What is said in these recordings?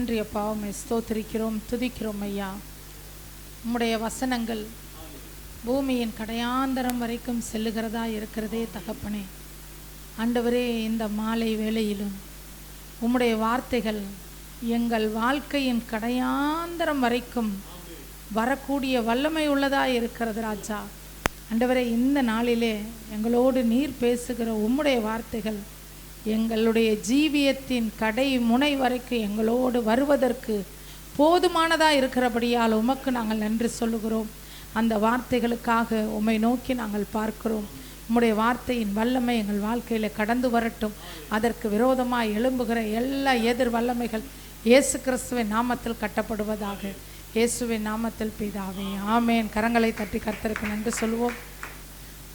நன்றி அப்பா, உம்மை ஸ்தோத்திரிக்கிறோம், துதிக்கிறோம் ஐயா. உம்முடைய வசனங்கள் பூமியின் கடையாந்தரம் வரைக்கும் செல்லுகிறதா இருக்கிறதே தகப்பனே. ஆண்டவரே, இந்த மாலை வேளையிலும் உம்முடைய வார்த்தைகள் எங்கள் வாழ்க்கையின் கடையாந்தரம் வரைக்கும் வரக்கூடிய வல்லமை உள்ளதா இருக்கிறது ராஜா. ஆண்டவரே, இந்த நாளிலே எங்களோடு நீர் பேசுகிற உம்முடைய வார்த்தைகள் எங்களுடைய ஜீவியத்தின் கடை முனை வரைக்கும் எங்களோடு வருவதற்கு போதுமானதாக இருக்கிறபடியால் உமக்கு நாங்கள் நன்றி சொல்லுகிறோம். அந்த வார்த்தைகளுக்காக உம்மை நோக்கி நாங்கள் பார்க்கிறோம். உம்முடைய வார்த்தையின் வல்லமை எங்கள் வாழ்க்கையில் கடந்து வரட்டும். அதற்கு விரோதமாக எழும்புகிற எல்லா எதிர் வல்லமைகள் இயேசு கிறிஸ்துவின் நாமத்தில் கட்டப்படுவதாக. இயேசுவின் நாமத்தில் பிதாவே, ஆமேன். கரங்களை தட்டி கர்த்தருக்கு நன்றி சொல்வோம்.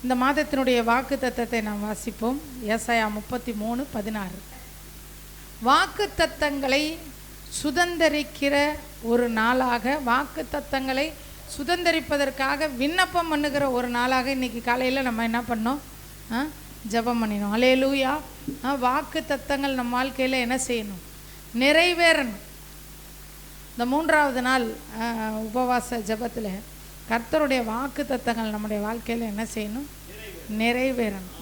இந்த மாதத்தினுடைய வாக்கு தத்தத்தை நாம் வாசிப்போம். ஏசாயா 33:16. வாக்கு தத்தங்களை சுதந்தரிக்கிற ஒரு நாளாக, வாக்கு தத்தங்களை சுதந்தரிப்பதற்காக விண்ணப்பம் பண்ணுகிற ஒரு நாளாக இன்னைக்கு காலையில் நம்ம என்ன பண்ணோம்? ஜெபம் பண்ணினோம். அல்லேலூயா. வாக்கு தத்தங்கள் நம்ம வாழ்க்கையில் என்ன செய்யணும்? நிறைவேறணும். இந்த 3வது நாள் உபவாச ஜெபத்தில் கர்த்தருடைய வாக்கு தத்தங்கள் நம்முடைய வாழ்க்கையில் என்ன செய்யணும்? நிறைவேறணும்.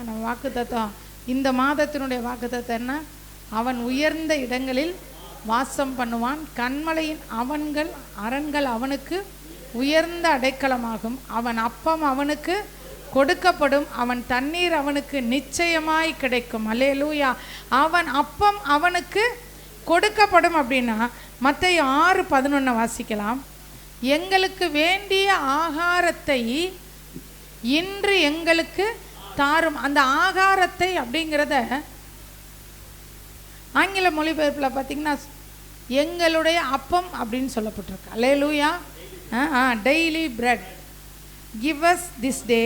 நம்ம வாக்கு தத்தம், இந்த மாதத்தினுடைய வாக்கு தத்தம் என்ன? அவன் உயர்ந்த இடங்களில் வாசம் பண்ணுவான், கண்மலையின் அரண்கள் அவனுக்கு உயர்ந்த அடைக்கலமாகும், அவன் அப்பம் அவனுக்கு கொடுக்கப்படும், அவன் தண்ணீர் அவனுக்கு நிச்சயமாய் கிடைக்கும். அல்லேலூயா. அவன் அப்பம் அவனுக்கு கொடுக்கப்படும் அப்படின்னா மத்தேயு 6:11 வாசிக்கலாம். எங்களுக்கு வேண்டிய ஆகாரத்தை இன்று எங்களுக்கு தாரும். அந்த ஆகாரத்தை அப்படிங்கிறத ஆங்கில மொழிபெயர்ப்பில் பார்த்திங்கன்னா எங்களுடைய அப்பம் அப்படின்னு சொல்லப்பட்டிருக்கு. Hallelujah. Daily bread, give us this day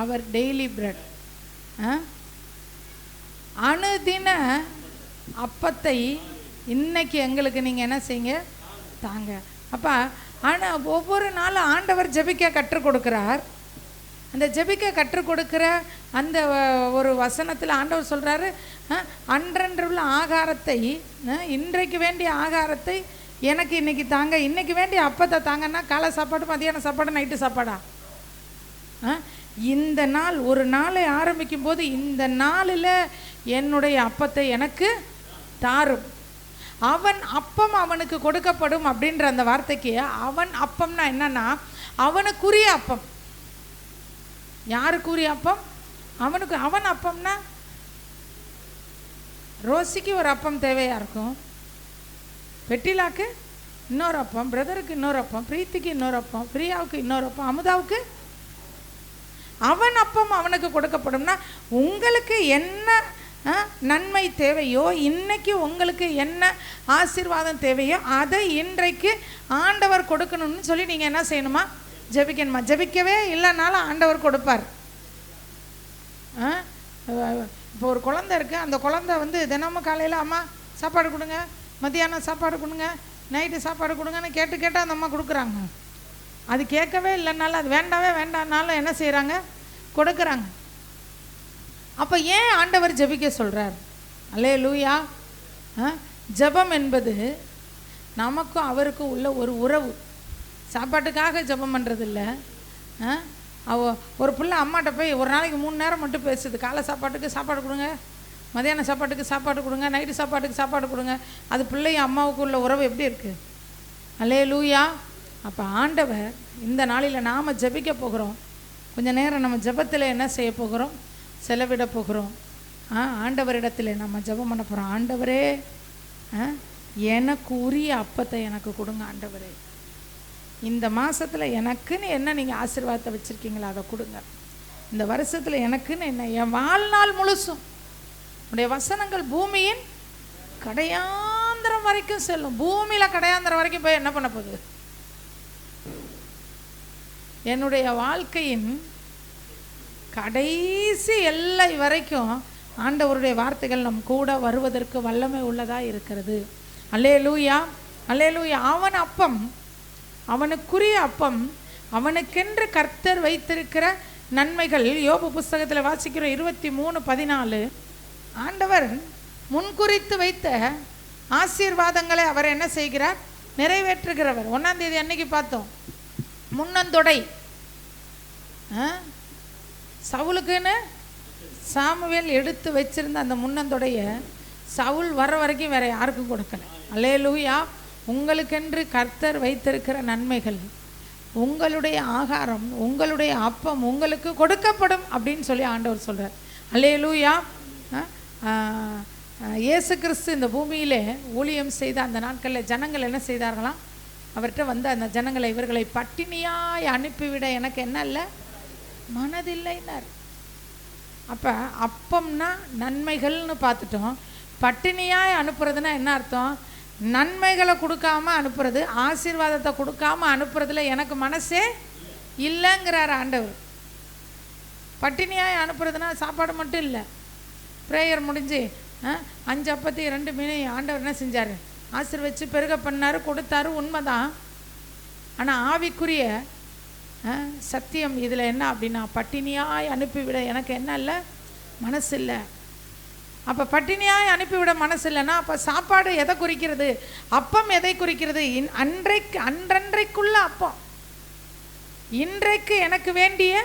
our daily bread. அனுதின அப்பத்தை இன்னைக்கு எங்களுக்கு நீங்கள் என்ன செய்யுங்க? தாங்க. அப்போ ஆனால் ஒவ்வொரு நாளும் ஆண்டவர் ஜெபிக்க கற்றுக் கொடுக்குறார். அந்த ஜெபிக்க கற்றுக் கொடுக்குற அந்த ஒரு வசனத்தில் ஆண்டவர் சொல்கிறாரு, அன்றன்றுள்ள ஆகாரத்தை, இன்றைக்கு வேண்டிய ஆகாரத்தை எனக்கு இன்றைக்கி தாங்க. இன்றைக்கி வேண்டிய அப்பத்தை தாங்கன்னா காலை சாப்பாடு, மதியான சாப்பாடு, நைட்டு சாப்பாடா? இந்த நாள், ஒரு நாளை ஆரம்பிக்கும் போது இந்த நாளில் என்னுடைய அப்பத்தை எனக்கு தாரும். அவன் அப்பம் அவனுக்கு கொடுக்கப்படும் அப்படின்ற அந்த வார்த்தைக்கு அவன் அப்பம்னா என்னன்னா அவனுக்குரிய அப்பம். யாருக்குரிய அப்பம்? அவனுக்கு. அவன் அப்பம்னா ரோசிக்கு ஒரு அப்பம் தேவையா இருக்கும், பெட்டிலாக்கு இன்னொரு அப்பம், பிரதருக்கு இன்னொரு அப்பம், பிரீத்திக்கு இன்னொரு அப்பம், பிரியாவுக்கு இன்னொரு அப்பம், அமுதாவுக்கு. அவன் அப்பம் அவனுக்கு கொடுக்கப்படும்னா உங்களுக்கு என்ன நன்மை தேவையோ, இன்னைக்கு உங்களுக்கு என்ன ஆசீர்வாதம் தேவையோ அதை இன்றைக்கு ஆண்டவர் கொடுக்கணும்னு சொல்லி நீங்கள் என்ன செய்யணுமா? ஜெபிக்கணுமா? ஜெபிக்கவே இல்லைனாலும் ஆண்டவர் கொடுப்பார். இப்போ ஒரு குழந்தை இருக்குது, அந்த குழந்தை வந்து தினமும் காலையில் அம்மா சாப்பாடு கொடுங்க, மத்தியானம் சாப்பாடு கொடுங்க, நைட்டு சாப்பாடு கொடுங்கன்னு கேட்டு அந்த அம்மா கொடுக்குறாங்க. அது கேட்கவே இல்லைனாலும், அது வேண்டாவே வேண்டானாலும் என்ன செய்கிறாங்க? கொடுக்குறாங்க. அப்போ ஏன் ஆண்டவர் ஜெபிக்க சொல்கிறார்? அல்லேலூயா. ஜெபம் என்பது நமக்கும் அவருக்கும் உள்ள ஒரு உறவு. சாப்பாட்டுக்காக ஜெபம் பண்ணுறது இல்லை. ஒரு பிள்ளை அம்மாட்ட போய் ஒரு நாளைக்கு 3 நேரம் மட்டும் பேசுது. காலை சாப்பாட்டுக்கு சாப்பாடு கொடுங்க, மதியான சாப்பாட்டுக்கு சாப்பாடு கொடுங்க, நைட்டு சாப்பாட்டுக்கு சாப்பாடு கொடுங்க. அது பிள்ளையும் அம்மாவுக்கு உள்ள உறவு எப்படி இருக்குது? அல்லேலூயா. அப்போ ஆண்டவர் இந்த நாளில் நாம் ஜெபிக்க போகிறோம். கொஞ்சம் நேரம் நம்ம ஜெபத்தில் என்ன செய்ய போகிறோம்? செலவிட போகிறோம். ஆண்டவரிடத்தில் நம்ம ஜெபம் பண்ண போகிறோம். ஆண்டவரே, எனக்கு உரிய அப்பத்தை எனக்கு கொடுங்க. ஆண்டவரே, இந்த மாதத்தில் எனக்குன்னு என்ன நீங்கள் ஆசீர்வாதத்தை வச்சுருக்கீங்களா அதை கொடுங்க. இந்த வருஷத்தில் எனக்குன்னு என்ன, என் வாழ்நாள் முழுசும் உடைய வசனங்கள் பூமியின் கடையாந்திரம் வரைக்கும் செல்லும். பூமியில் கடையாந்திரம் வரைக்கும் போய் என்ன பண்ண போகுது? என்னுடைய வாழ்க்கையின் கடைசி எல்லை வரைக்கும் ஆண்டவருடைய வார்த்தைகள் நம் கூட வருவதற்கு வல்லமை உள்ளதாக இருக்கிறது. அல்லேலூயா. அல்லேலூயா. அவன் அப்பம், அவனுக்குரிய அப்பம், அவனுக்கென்று கர்த்தர் வைத்திருக்கிற நன்மைகள். யோபு புஸ்தகத்தில் வாசிக்கிறோம் 23:14. ஆண்டவர் முன்குறித்து வைத்த ஆசீர்வாதங்களை அவர் என்ன செய்கிறார்? நிறைவேற்றுகிறவர். 1ஆம் தேதி அன்னைக்கு பார்த்தோம், முன்னந்தொடை சவுலுக்குன்னு சாமுவேல் எடுத்து வச்சிருந்த அந்த முன்னந்தொடைய சவுல் வர வரைக்கும் வேற யாருக்கும் கொடுக்கல. அல்லேலூயா. உங்களுக்கென்று கர்த்தர் வைத்திருக்கிற நன்மைகள், உங்களுடைய ஆகாரம், உங்களுடைய அப்பம் உங்களுக்கு கொடுக்கப்படும் அப்படின்னு சொல்லி ஆண்டவர் சொல்றார். அல்லேலூயா. இயேசு கிறிஸ்து இந்த பூமியிலே ஊழியம் செய்த அந்த நாட்களில் ஜனங்கள் என்ன செய்தார்களாம்? அவர்கிட்ட வந்து அந்த ஜனங்களை, இவர்களை பட்டினியாய் அனுப்பிவிட எனக்கு என்ன இல்லை, மனதில்லைன்னார். அப்போ அப்பம்னா நன்மைகள்னு பார்த்துட்டோம். பட்டினியாய் அனுப்புறதுன்னா என்ன அர்த்தம்? நன்மைகளை கொடுக்காம அனுப்புறது, ஆசீர்வாதத்தை கொடுக்காம அனுப்புறதுல எனக்கு மனசே இல்லைங்கிறார் ஆண்டவர். பட்டினியாய் அனுப்புறதுனா சாப்பாடு மட்டும் இல்லை. ப்ரேயர் முடிஞ்சு 5 அப்பத்தி 2 மீனை ஆண்டவர் என்ன செஞ்சார்? ஆசீர்வச்சு பெருக பண்ணார், கொடுத்தாரு, உண்மைதான். ஆனால் ஆவிக்குரிய சத்தியம் இதில் என்ன அப்படின்னா, பட்டினியாய் அனுப்பிவிட எனக்கு என்ன இல்லை, மனசு இல்லை. அப்போ பட்டினியாய் அனுப்பிவிட மனசு இல்லைன்னா அப்போ சாப்பாடு எதை குறிக்கிறது? அப்பம் எதை குறிக்கிறது? அன்றன்றைக்குள்ள அப்பம், இன்றைக்கு எனக்கு வேண்டிய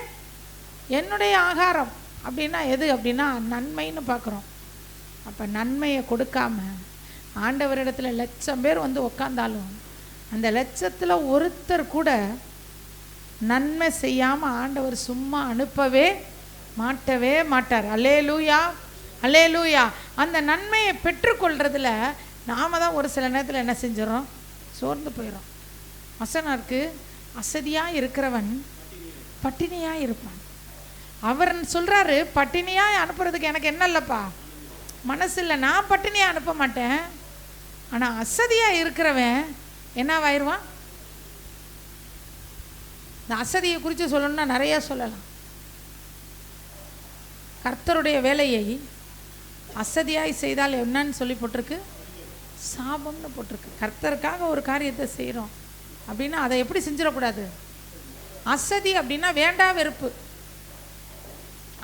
என்னுடைய ஆகாரம் அப்படின்னா எது அப்படின்னா நன்மைன்னு பார்க்குறோம். அப்போ நன்மையை கொடுக்காம ஆண்டவரிடத்துல 1,00,000 பேர் வந்து உக்காந்தாலும் அந்த 1,00,000ல் ஒருத்தர் கூட நன்மை செய்யாமல் ஆண்டவர் சும்மா அனுப்பவே மாட்டவே மாட்டார். அல்லேலூயா, அல்லேலூயா. அந்த நன்மையை பெற்றுக்கொள்றதுல நாம தான் ஒரு சில நேரத்தில் என்ன செஞ்சிடறோம்? சோர்ந்து போயிடும். வசனம் இருக்கு, அசதியாக இருக்கிறவன் பட்டினியாக இருப்பான். அவர் சொல்கிறாரு, பட்டினியாக அனுப்புறதுக்கு எனக்கு என்ன இல்லைப்பா, மனசு இல்லை, நான் பட்டினியாக அனுப்ப மாட்டேன். ஆனால் அசதியாக இருக்கிறவன் என்னவாயிருவான்? இந்த அசதியை குறித்து சொல்லணும்னா நிறையா சொல்லலாம். கர்த்தருடைய வேலையை அசதியாய் செய்தால் என்னன்னு சொல்லி போட்டிருக்கு? சாபம்னு போட்டிருக்கு. கர்த்தருக்காக ஒரு காரியத்தை செய்கிறோம் அப்படின்னா அதை எப்படி செஞ்சிடக்கூடாது? அசதி அப்படின்னா வேண்டா வெறுப்பு,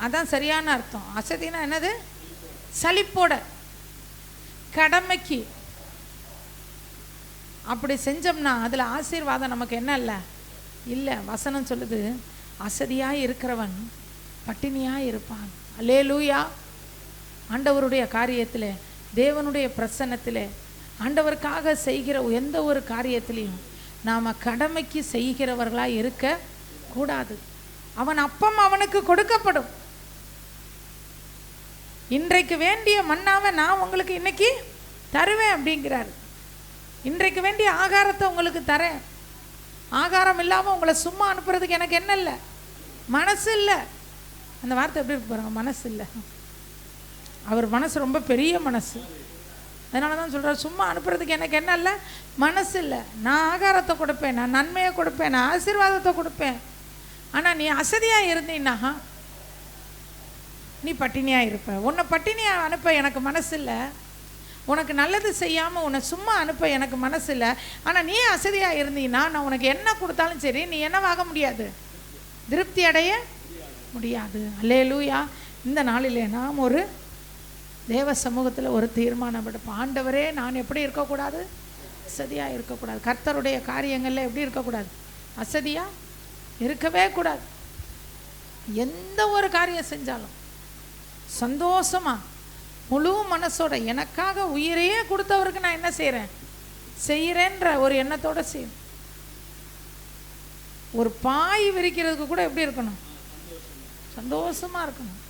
அதான் சரியான அர்த்தம். அசதினா என்னது? சலிப்போட, கடமைக்கு. அப்படி செஞ்சோம்னா அதில் ஆசீர்வாதம் நமக்கு என்ன இல்லை, இல்லை. வசனம் சொல்லுது, அசதியாக இருக்கிறவன் பட்டினியாக இருப்பான். அல்லேலூயா. ஆண்டவருடைய காரியத்தில், தேவனுடைய பிரசன்னத்தில், ஆண்டவருக்காக செய்கிற எந்த ஒரு காரியத்திலையும் நாம் கடமைக்கு செய்கிறவர்களாக இருக்க கூடாது. அவன் அப்பம் அவனுக்கு கொடுக்கப்படும். இன்றைக்கு வேண்டிய மன்னாவை நான் உங்களுக்கு இன்னைக்கு தருவேன் அப்படிங்கிறார். இன்றைக்கு வேண்டிய ஆகாரத்தை உங்களுக்கு தரேன். ஆகாரம் இல்லாமல் உங்களை சும்மா அனுப்புறதுக்கு எனக்கு என்ன இல்லை, மனசு இல்லை. அந்த வார்த்தை எப்படி இருக்கு பாருங்க, மனசு இல்லை. அவர் மனசு ரொம்ப பெரிய மனசு. அதனால தான் சொல்கிறார், சும்மா அனுப்புறதுக்கு எனக்கு என்ன இல்லை, மனசு இல்லை. நான் ஆகாரத்தை கொடுப்பேன், நான் நன்மையை கொடுப்பேன், நான் ஆசீர்வாதத்தை கொடுப்பேன். ஆனால் நீ அசதியாக இருந்தீன்னா நீ பட்டினியாக இருப்ப. உன்னை பட்டினியாக அனுப்ப எனக்கு மனசு இல்லை. உனக்கு நல்லது செய்யாமல் உன்னை சும்மா அனுப்ப எனக்கு மனசு இல்லை. ஆனால் நீ அசதியாக இருந்தீன்னா நான் உனக்கு என்ன கொடுத்தாலும் சரி நீ என்னவாக முடியாது, திருப்தி அடைய முடியாது. அல்லேலூயா. இந்த நாளிலே நாம் ஒரு தேவ சமூகத்தில் ஒரு தீர்மானம் எடுப்போம். ஆண்டவரே, நான் எப்படி இருக்கக்கூடாது? அசதியாக இருக்கக்கூடாது. கர்த்தருடைய காரியங்களில் எப்படி இருக்கக்கூடாது? அசதியாக இருக்கவே கூடாது. எந்த ஒரு காரியம் செஞ்சாலும் சந்தோஷமாக முழு மனசோட, எனக்காக உயிரையே கொடுத்தவருக்கு நான் என்ன செய்கிறேன்ற ஒரு எண்ணத்தோடு செய்யணும். ஒரு பாய் விரிக்கிறதுக்கு கூட எப்படி இருக்கணும்? சந்தோஷமாக இருக்கணும்.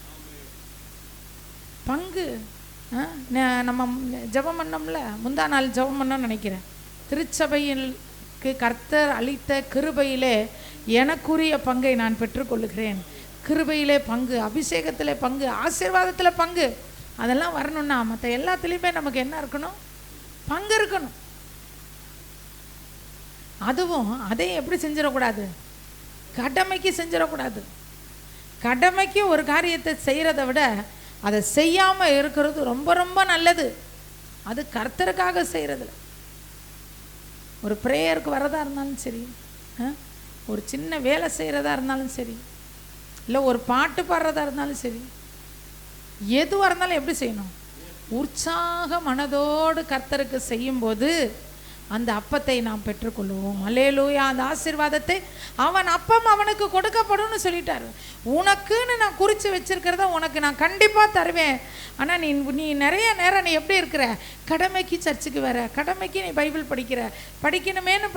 பங்கு நம்ம ஜெபம் பண்ணோம்ல, முந்தா நாள் ஜெபம் பண்ணோம்னு நினைக்கிறேன். திருச்சபைக்கு கர்த்தர் அளித்த கிருபையிலே எனக்குரிய பங்கை நான் பெற்றுக்கொள்ளுகிறேன். கிருபையிலே பங்கு, அபிஷேகத்தில் பங்கு, ஆசீர்வாதத்தில் பங்கு, அதெல்லாம் வரணும்னா மற்ற எல்லாத்துலேயுமே நமக்கு என்ன இருக்கணும்? பங்கு இருக்கணும். அதுவும் அதையும் எப்படி செஞ்சிடக்கூடாது? கடமைக்கு செஞ்சிடக்கூடாது. கடமைக்கு ஒரு காரியத்தை செய்கிறத விட அதை செய்யாமல் இருக்கிறது ரொம்ப ரொம்ப நல்லது. அது கர்த்தருக்காக செய்கிறதுல. ஒரு ப்ரேயருக்கு வரதா இருந்தாலும் சரி, ஒரு சின்ன வேலை செய்கிறதா இருந்தாலும் சரி, இல்லை ஒரு பாட்டு பாடுறதா இருந்தாலும் சரி, எதுவாக இருந்தாலும் எப்படி செய்யணும்? உற்சாக மனதோடு கர்த்தருக்கு செய்யும்போது அந்த அப்பத்தை நாம் பெற்றுக்கொள்வோம். அல்லேலூயா. அந்த ஆசீர்வாதத்தை அவன் அப்பம் அவனுக்கு கொடுக்கப்படும் சொல்லிட்டாரு. உனக்குன்னு நான் குறித்து வச்சிருக்கிறத உனக்கு நான் கண்டிப்பாக தருவேன். ஆனால் நீ நிறைய நேரம் நீ எப்படி இருக்கிற, கடமைக்கு சர்ச்சுக்கு வர, கடமைக்கு நீ பைபிள் படிக்கணுமேனு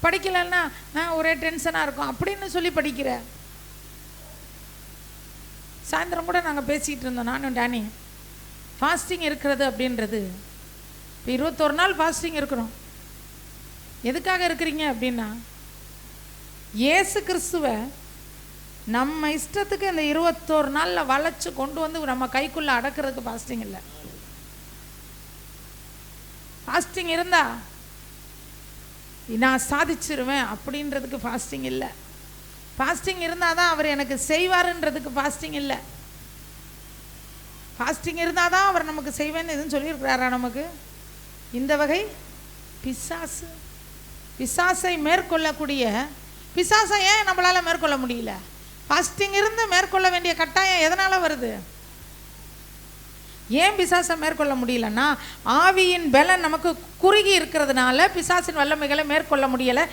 படிக்கலைன்னா ஒரே டென்ஷனாக இருக்கும் அப்படின்னு சொல்லி படிக்கிற. சாயந்தரம் கூட நாங்கள் பேசிகிட்டு இருந்தோம், நானும் டேனி. ஃபாஸ்டிங் இருக்கிறது அப்படின்றது, இப்போ 21 நாள் ஃபாஸ்டிங் இருக்கிறோம். எதுக்காக இருக்கிறீங்க அப்படின்னா, இயேசு கிறிஸ்துவை நம்ம இஷ்டத்துக்கு இந்த 21 நாளில் வளைச்சு கொண்டு வந்து நம்ம கைக்குள்ளே அடக்கிறதுக்கு ஃபாஸ்டிங் இல்லை. ஃபாஸ்டிங் இருந்தா நான் சாதிச்சிருவேன் அப்படின்றதுக்கு ஃபாஸ்டிங் இல்லை. ஃபாஸ்டிங் இருந்தால் தான் அவர் எனக்கு செய்வாருன்றதுக்கு ஃபாஸ்டிங் இல்லை. ஃபாஸ்டிங் இருந்தால் தான் அவர் நமக்கு செய்வேன்னு எதுன்னு சொல்லியிருக்கிறாரா நமக்கு? இந்த வகை பிசாசை மேற்கொள்ளக்கூடிய பிசாசை ஏன் நம்மளால் மேற்கொள்ள முடியல? ஃபாஸ்டிங் இருந்து மேற்கொள்ள வேண்டிய கட்டாயம் எதனால் வருது? ஏன் பிசாசை மேற்கொள்ள முடியலன்னா, ஆவியின் பலன் நமக்கு குறுகி இருக்கிறதுனால பிசாசின் வல்லமைகளை மேற்கொள்ள முடியலை.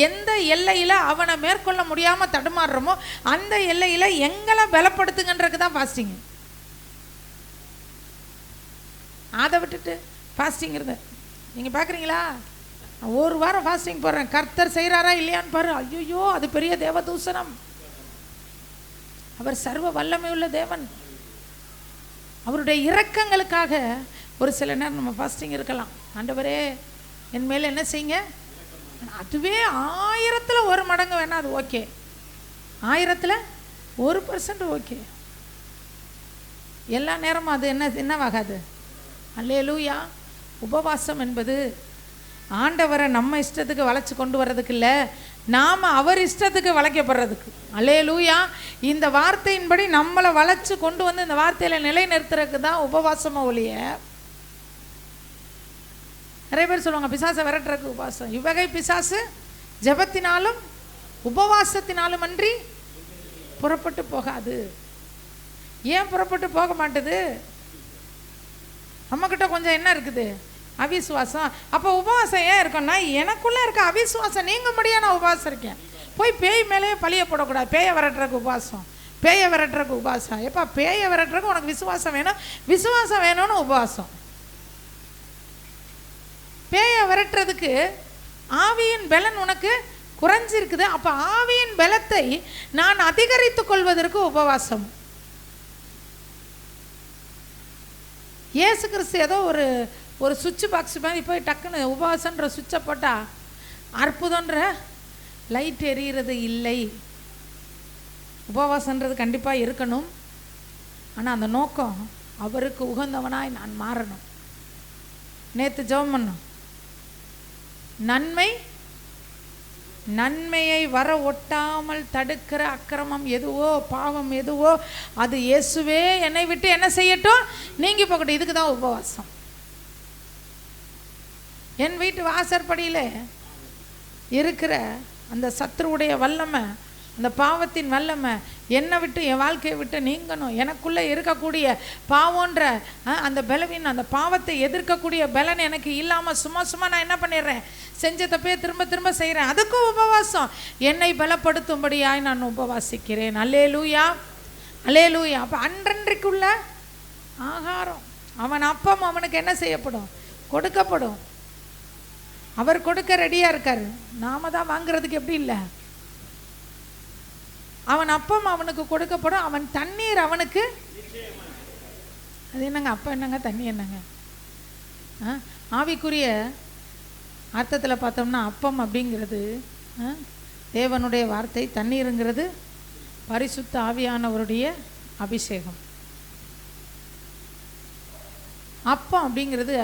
எந்த எல்லையில் அவனை மேற்கொள்ள முடியாமல் தடுமாறுறோமோ அந்த எல்லையில் எங்களை பலப்படுத்துங்கன்றதுக்கு தான் ஃபாஸ்டிங். அதை விட்டுட்டு ஃபாஸ்டிங் இருந்தேன். நீங்கள் பார்க்குறீங்களா, ஒரு வாரம் ஃபாஸ்டிங் போடுறேன், கர்த்தர் செய்கிறாரா இல்லையான்னு பாரு. ஐயோ, அது பெரிய தேவதூஷணம். அவர் சர்வ வல்லமை உள்ள தேவன். அவருடைய இரக்கங்களுக்காக ஒரு சில நேரம் நம்ம ஃபாஸ்டிங் இருக்கலாம். ஆண்டவரே என் மேலே என்ன செய்யுங்க, அதுவே 1000ல் 1 மடங்கு வேணால் அது ஓகே, 1000ல் 1% ஓகே. எல்லா நேரமும் அது என்னவாகாது. அல்லேலூயா. உபவாசம் என்பது ஆண்டவரை நம்ம இஷ்டத்துக்கு வளைச்சு கொண்டு வர்றதுக்கு இல்லை, நாம் அவர் இஷ்டத்துக்கு வளைக்கப்படுறதுக்கு. அல்லேலூயா. இந்த வார்த்தையின்படி நம்மளை வளைச்சு கொண்டு வந்து இந்த வார்த்தையில் நிலைநிறுத்துறதுக்கு தான் உபவாசமா ஒழிய. நிறைய பேர் சொல்லுவாங்க பிசாசை விரட்டுறதுக்கு உபவாசம். இவ்வகை பிசாசு ஜெபத்தினாலும் உபவாசத்தினாலும் அன்றி புறப்பட்டு போகாது. ஏன் புறப்பட்டு போக மாட்டுது? நம்மக்கிட்ட கொஞ்சம் என்ன இருக்குது, அவிசுவாசம். அப்போ உபவாசம் ஏன் இருக்குன்னா, எனக்குள்ளே இருக்க அவிசுவாசம் நீங்க முடியா நான் உபவாசம் இருக்கேன். போய் பேய் மேலேயே பழிய போடக்கூடாது. பேயை விரட்டுறதுக்கு உபவாசம், பேயை விரட்டுறதுக்கு உபவாசம். எப்போ பேயை விரட்டுறதுக்கு உனக்கு விசுவாசம் வேணும், விசுவாசம் வேணும்னு உபவாசம். பேயை விரட்டுறதுக்கு ஆவியின் பலன் உனக்கு குறைஞ்சிருக்குது. அப்போ ஆவியின் பலத்தை நான் அதிகரித்து கொள்வதற்கு உபவாசம். இயேசு கிறிஸ்து ஏதோ ஒரு சுவிட்ச் பாக்ஸ் மாதிரி போய் டக்குன்னு உபவாசன்ற சுவிட்சை போட்டால் அற்புதன்ற லைட் எரிகிறது இல்லை. உபவாசன்றது கண்டிப்பாக இருக்கணும். ஆனால் அந்த நோக்கம் அவருக்கு உகந்தவனாய் நான் மாறணும். நேற்று ஜெபம் பண்ணோம், நன்மையை வர ஒட்டாமல் தடுக்கிற அக்கிரமம் எதுவோ, பாவம் எதுவோ, அது இயேசுவே என்னை விட்டு என்ன செய்யட்டும், நீங்கி போகட்டும். இதுக்கு தான் உபவாசம். என் வீட்டு வாசற்படியில் இருக்கிற அந்த சத்துருவுடைய வல்லமை, அந்த பாவத்தின் வல்லமை என்னை விட்டு, என் வாழ்க்கையை விட்டு நீங்கணும். எனக்குள்ளே இருக்கக்கூடிய பாவன்ற அந்த பலவீனம், அந்த பாவத்தை எதிர்க்கக்கூடிய பலன் எனக்கு இல்லாமல் சும்மா நான் என்ன பண்ணிடுறேன், செஞ்ச தப்பையே திரும்ப செய்கிறேன். அதுக்கும் உபவாசம். என்னை பலப்படுத்தும்படியாய் நான் உபவாசிக்கிறேன். அல்லேலூயா, அல்லேலூயா. அப்போ அன்றன்றைக்குள்ள ஆகாரம், அவன் அப்பம் அவனுக்கு என்ன செய்யப்படும், கொடுக்கப்படும். அவர் கொடுக்க ரெடியாக இருக்கார். நாம தான் வாங்குறதுக்கு எப்படி இல்லை. அவன் அப்பம் அவனுக்கு கொடுக்கப்படும். அவன் தண்ணீர் அவனுக்கு, அது என்னங்க அப்பம் என்னங்க தண்ணி என்னங்க? ஆவிக்குரிய அர்த்தத்தில் பார்த்தோம்னா அப்பம் அப்படிங்கிறது தேவனுடைய வார்த்தை, தண்ணீருங்கிறது பரிசுத்த ஆவியானவருடைய அபிஷேகம். அப்பம் அப்படிங்கிறது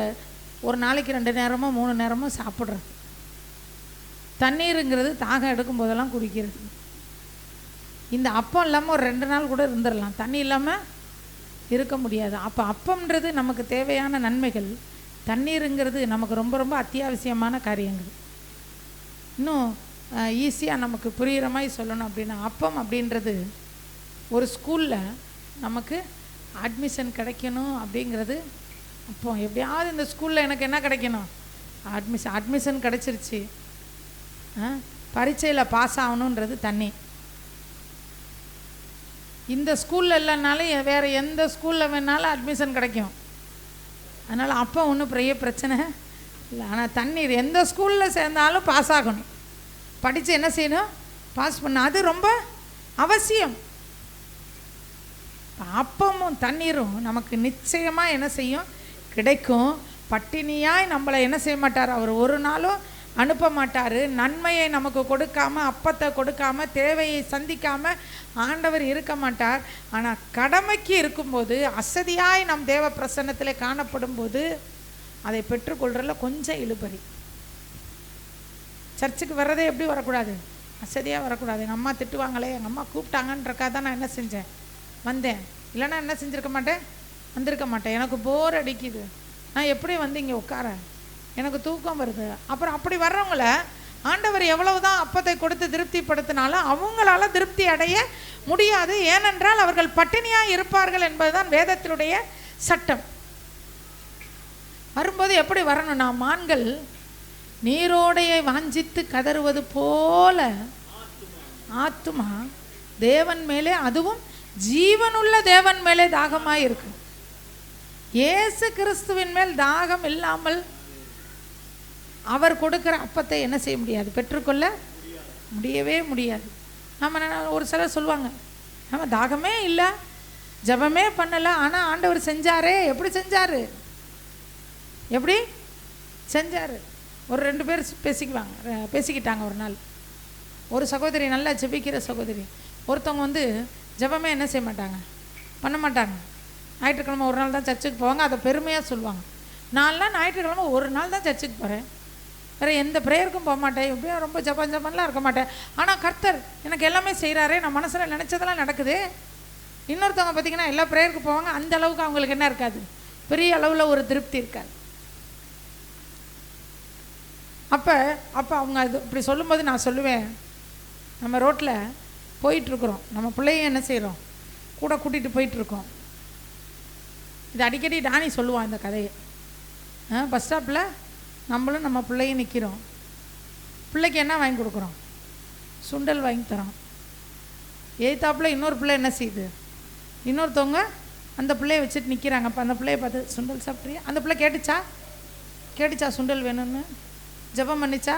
ஒரு நாளைக்கு 2 நேரமோ 3 நேரமோ சாப்பிட்றது. தண்ணீருங்கிறது தாகம் எடுக்கும் போதெல்லாம் குடிக்கிறது. இந்த அப்பம் இல்லாமல் ஒரு 2 நாள் கூட இருந்துடலாம், தண்ணி இல்லாமல் இருக்க முடியாது. அப்போ அப்பம்ன்றது நமக்கு தேவையான நன்மைகள், தண்ணீருங்கிறது நமக்கு ரொம்ப ரொம்ப அத்தியாவசியமான காரியங்கள். இன்னும் ஈஸியாக நமக்கு புரிகிற மாதிரி சொல்லணும் அப்படின்னா, அப்பம் அப்படின்றது ஒரு ஸ்கூலில் நமக்கு அட்மிஷன் கிடைக்கணும் அப்படிங்கிறது. அப்போ எப்படியாவது இந்த ஸ்கூலில் எனக்கு என்ன கிடைக்கணும், அட்மிஷன் கிடச்சிருச்சு, பரீட்சையில் பாஸ் ஆகணுன்றது தண்ணி. இந்த ஸ்கூலில் இல்லைனாலும் வேறு எந்த ஸ்கூலில் வேணாலும் அட்மிஷன் கிடைக்கும். அதனால் அப்போ ஒன்றும் பெரிய பிரச்சனை இல்லை. ஆனால் தண்ணீர் எந்த ஸ்கூலில் சேர்ந்தாலும் பாஸ் ஆகணும், படித்து என்ன செய்யணும், பாஸ் பண்ண, அது ரொம்ப அவசியம். அப்பமும் தண்ணீரும் நமக்கு நிச்சயமாக என்ன செய்யும், கிடைக்கும். பட்டினியாய் நம்மளை என்ன செய்ய மாட்டார், அவர் ஒரு நாளும் அனுப்ப மாட்டார். நன்மையை நமக்கு கொடுக்காம, அப்பத்தை கொடுக்காம, தேவையை சந்திக்காமல் ஆண்டவர் இருக்க மாட்டார். ஆனால் கடமைக்கு இருக்கும்போது, அசதியாய் நம் தேவ பிரசன்னத்தில் காணப்படும் போது அதை பெற்றுக்கொள்றதுல கொஞ்சம் இழுபறி. சர்ச்சுக்கு வர்றதே எப்படி வரக்கூடாது, அசதியாக வரக்கூடாது. எங்கள் அம்மா திட்டுவாங்களே, எங்கள் அம்மா கூப்பிட்டாங்கன்றக்காக தான் நான் என்ன செஞ்சேன், வந்தேன். இல்லைன்னா என்ன செஞ்சுருக்க மாட்டேன், வந்திருக்க மாட்டேன். எனக்கு போர் அடிக்குது, நான் எப்படி வந்து இங்கே உட்காரேன், எனக்கு தூக்கம் வருது. அப்புறம் அப்படி வர்றவங்கள ஆண்டவர் எவ்வளவுதான் அப்பத்தை கொடுத்து திருப்திப்படுத்தினாலும் அவங்களால திருப்தி அடைய முடியாது. ஏனென்றால் அவர்கள் பட்டினியாக இருப்பார்கள் என்பதுதான் வேதத்தினுடைய சட்டம். வரும்போது எப்படி வரணும்னா, மான்கள் நீரோடையை வாஞ்சித்து கதறுவது போல ஆத்துமா தேவன் மேலே, அதுவும் ஜீவனுள்ள தேவன் மேலே தாகமாக இருக்கு. இயேசு கிறிஸ்துவின் மேல் தாகம் இல்லாமல் அவர் கொடுக்கிற அப்பத்தை என்ன செய்ய முடியாது, பெற்றுக்கொள்ள முடியவே முடியாது. நம்ம ஒரு சிலர் சொல்லுவாங்க, நம்ம தாகமே இல்லை, ஜபமே பண்ணலை, ஆனால் ஆண்டவர் செஞ்சாரே. எப்படி செஞ்சார், எப்படி செஞ்சார்? ஒரு 2 பேர் பேசிக்கிட்டாங்க ஒரு நாள். ஒரு சகோதரி, நல்லா ஜெபிக்கிற சகோதரி, ஒருத்தவங்க வந்து ஜபமே என்ன செய்ய மாட்டாங்க, பண்ண மாட்டாங்க. ஞாயிற்றுக்கிழமை ஒரு நாள் தான் சர்ச்சுக்கு போவாங்க, அதை பெருமையாக சொல்லுவாங்க. நான்லாம் ஞாயிற்றுக்கிழமை ஒரு நாள் தான் சர்ச்சுக்கு போகிறேன், வேறு எந்த ப்ரேயருக்கும் போக மாட்டேன், எப்படியும் ரொம்ப ஜபம்லாம் இருக்க மாட்டேன். ஆனால் கர்த்தர் எனக்கு எல்லாமே செய்கிறாரே, நான் மனசில் நினச்சதெல்லாம் நடக்குது. இன்னொருத்தவங்க பார்த்திங்கன்னா எல்லா ப்ரேயருக்கு போவாங்க, அந்த அளவுக்கு அவங்களுக்கு என்ன இருக்காது, பெரிய அளவில் ஒரு திருப்தி இருக்காது. அப்போ அவங்க அது இப்படி சொல்லும்போது நான் சொல்லுவேன், நம்ம ரோட்டில் போயிட்டுருக்குறோம், நம்ம பிள்ளைய என்ன செய்கிறோம், கூட கூட்டிகிட்டு போயிட்டுருக்கோம். இது அடிக்கடி டானி சொல்லுவான் இந்த கதையை. பஸ் ஸ்டாப்பில் நம்மளும் நம்ம பிள்ளையும் நிற்கிறோம், பிள்ளைக்கு என்ன வாங்கி கொடுக்குறோம், சுண்டல் வாங்கி தரோம். எய்த்தாப்பில் இன்னொரு பிள்ளை என்ன செய்யுது, இன்னொருத்தவங்க அந்த பிள்ளைய வச்சுட்டு நிற்கிறாங்க. அப்போ அந்த பிள்ளைய பார்த்து, சுண்டல் சாப்பிட்றியா? அந்த பிள்ளை கேட்டுச்சா சுண்டல் வேணும்னு, ஜபம் பண்ணிச்சா?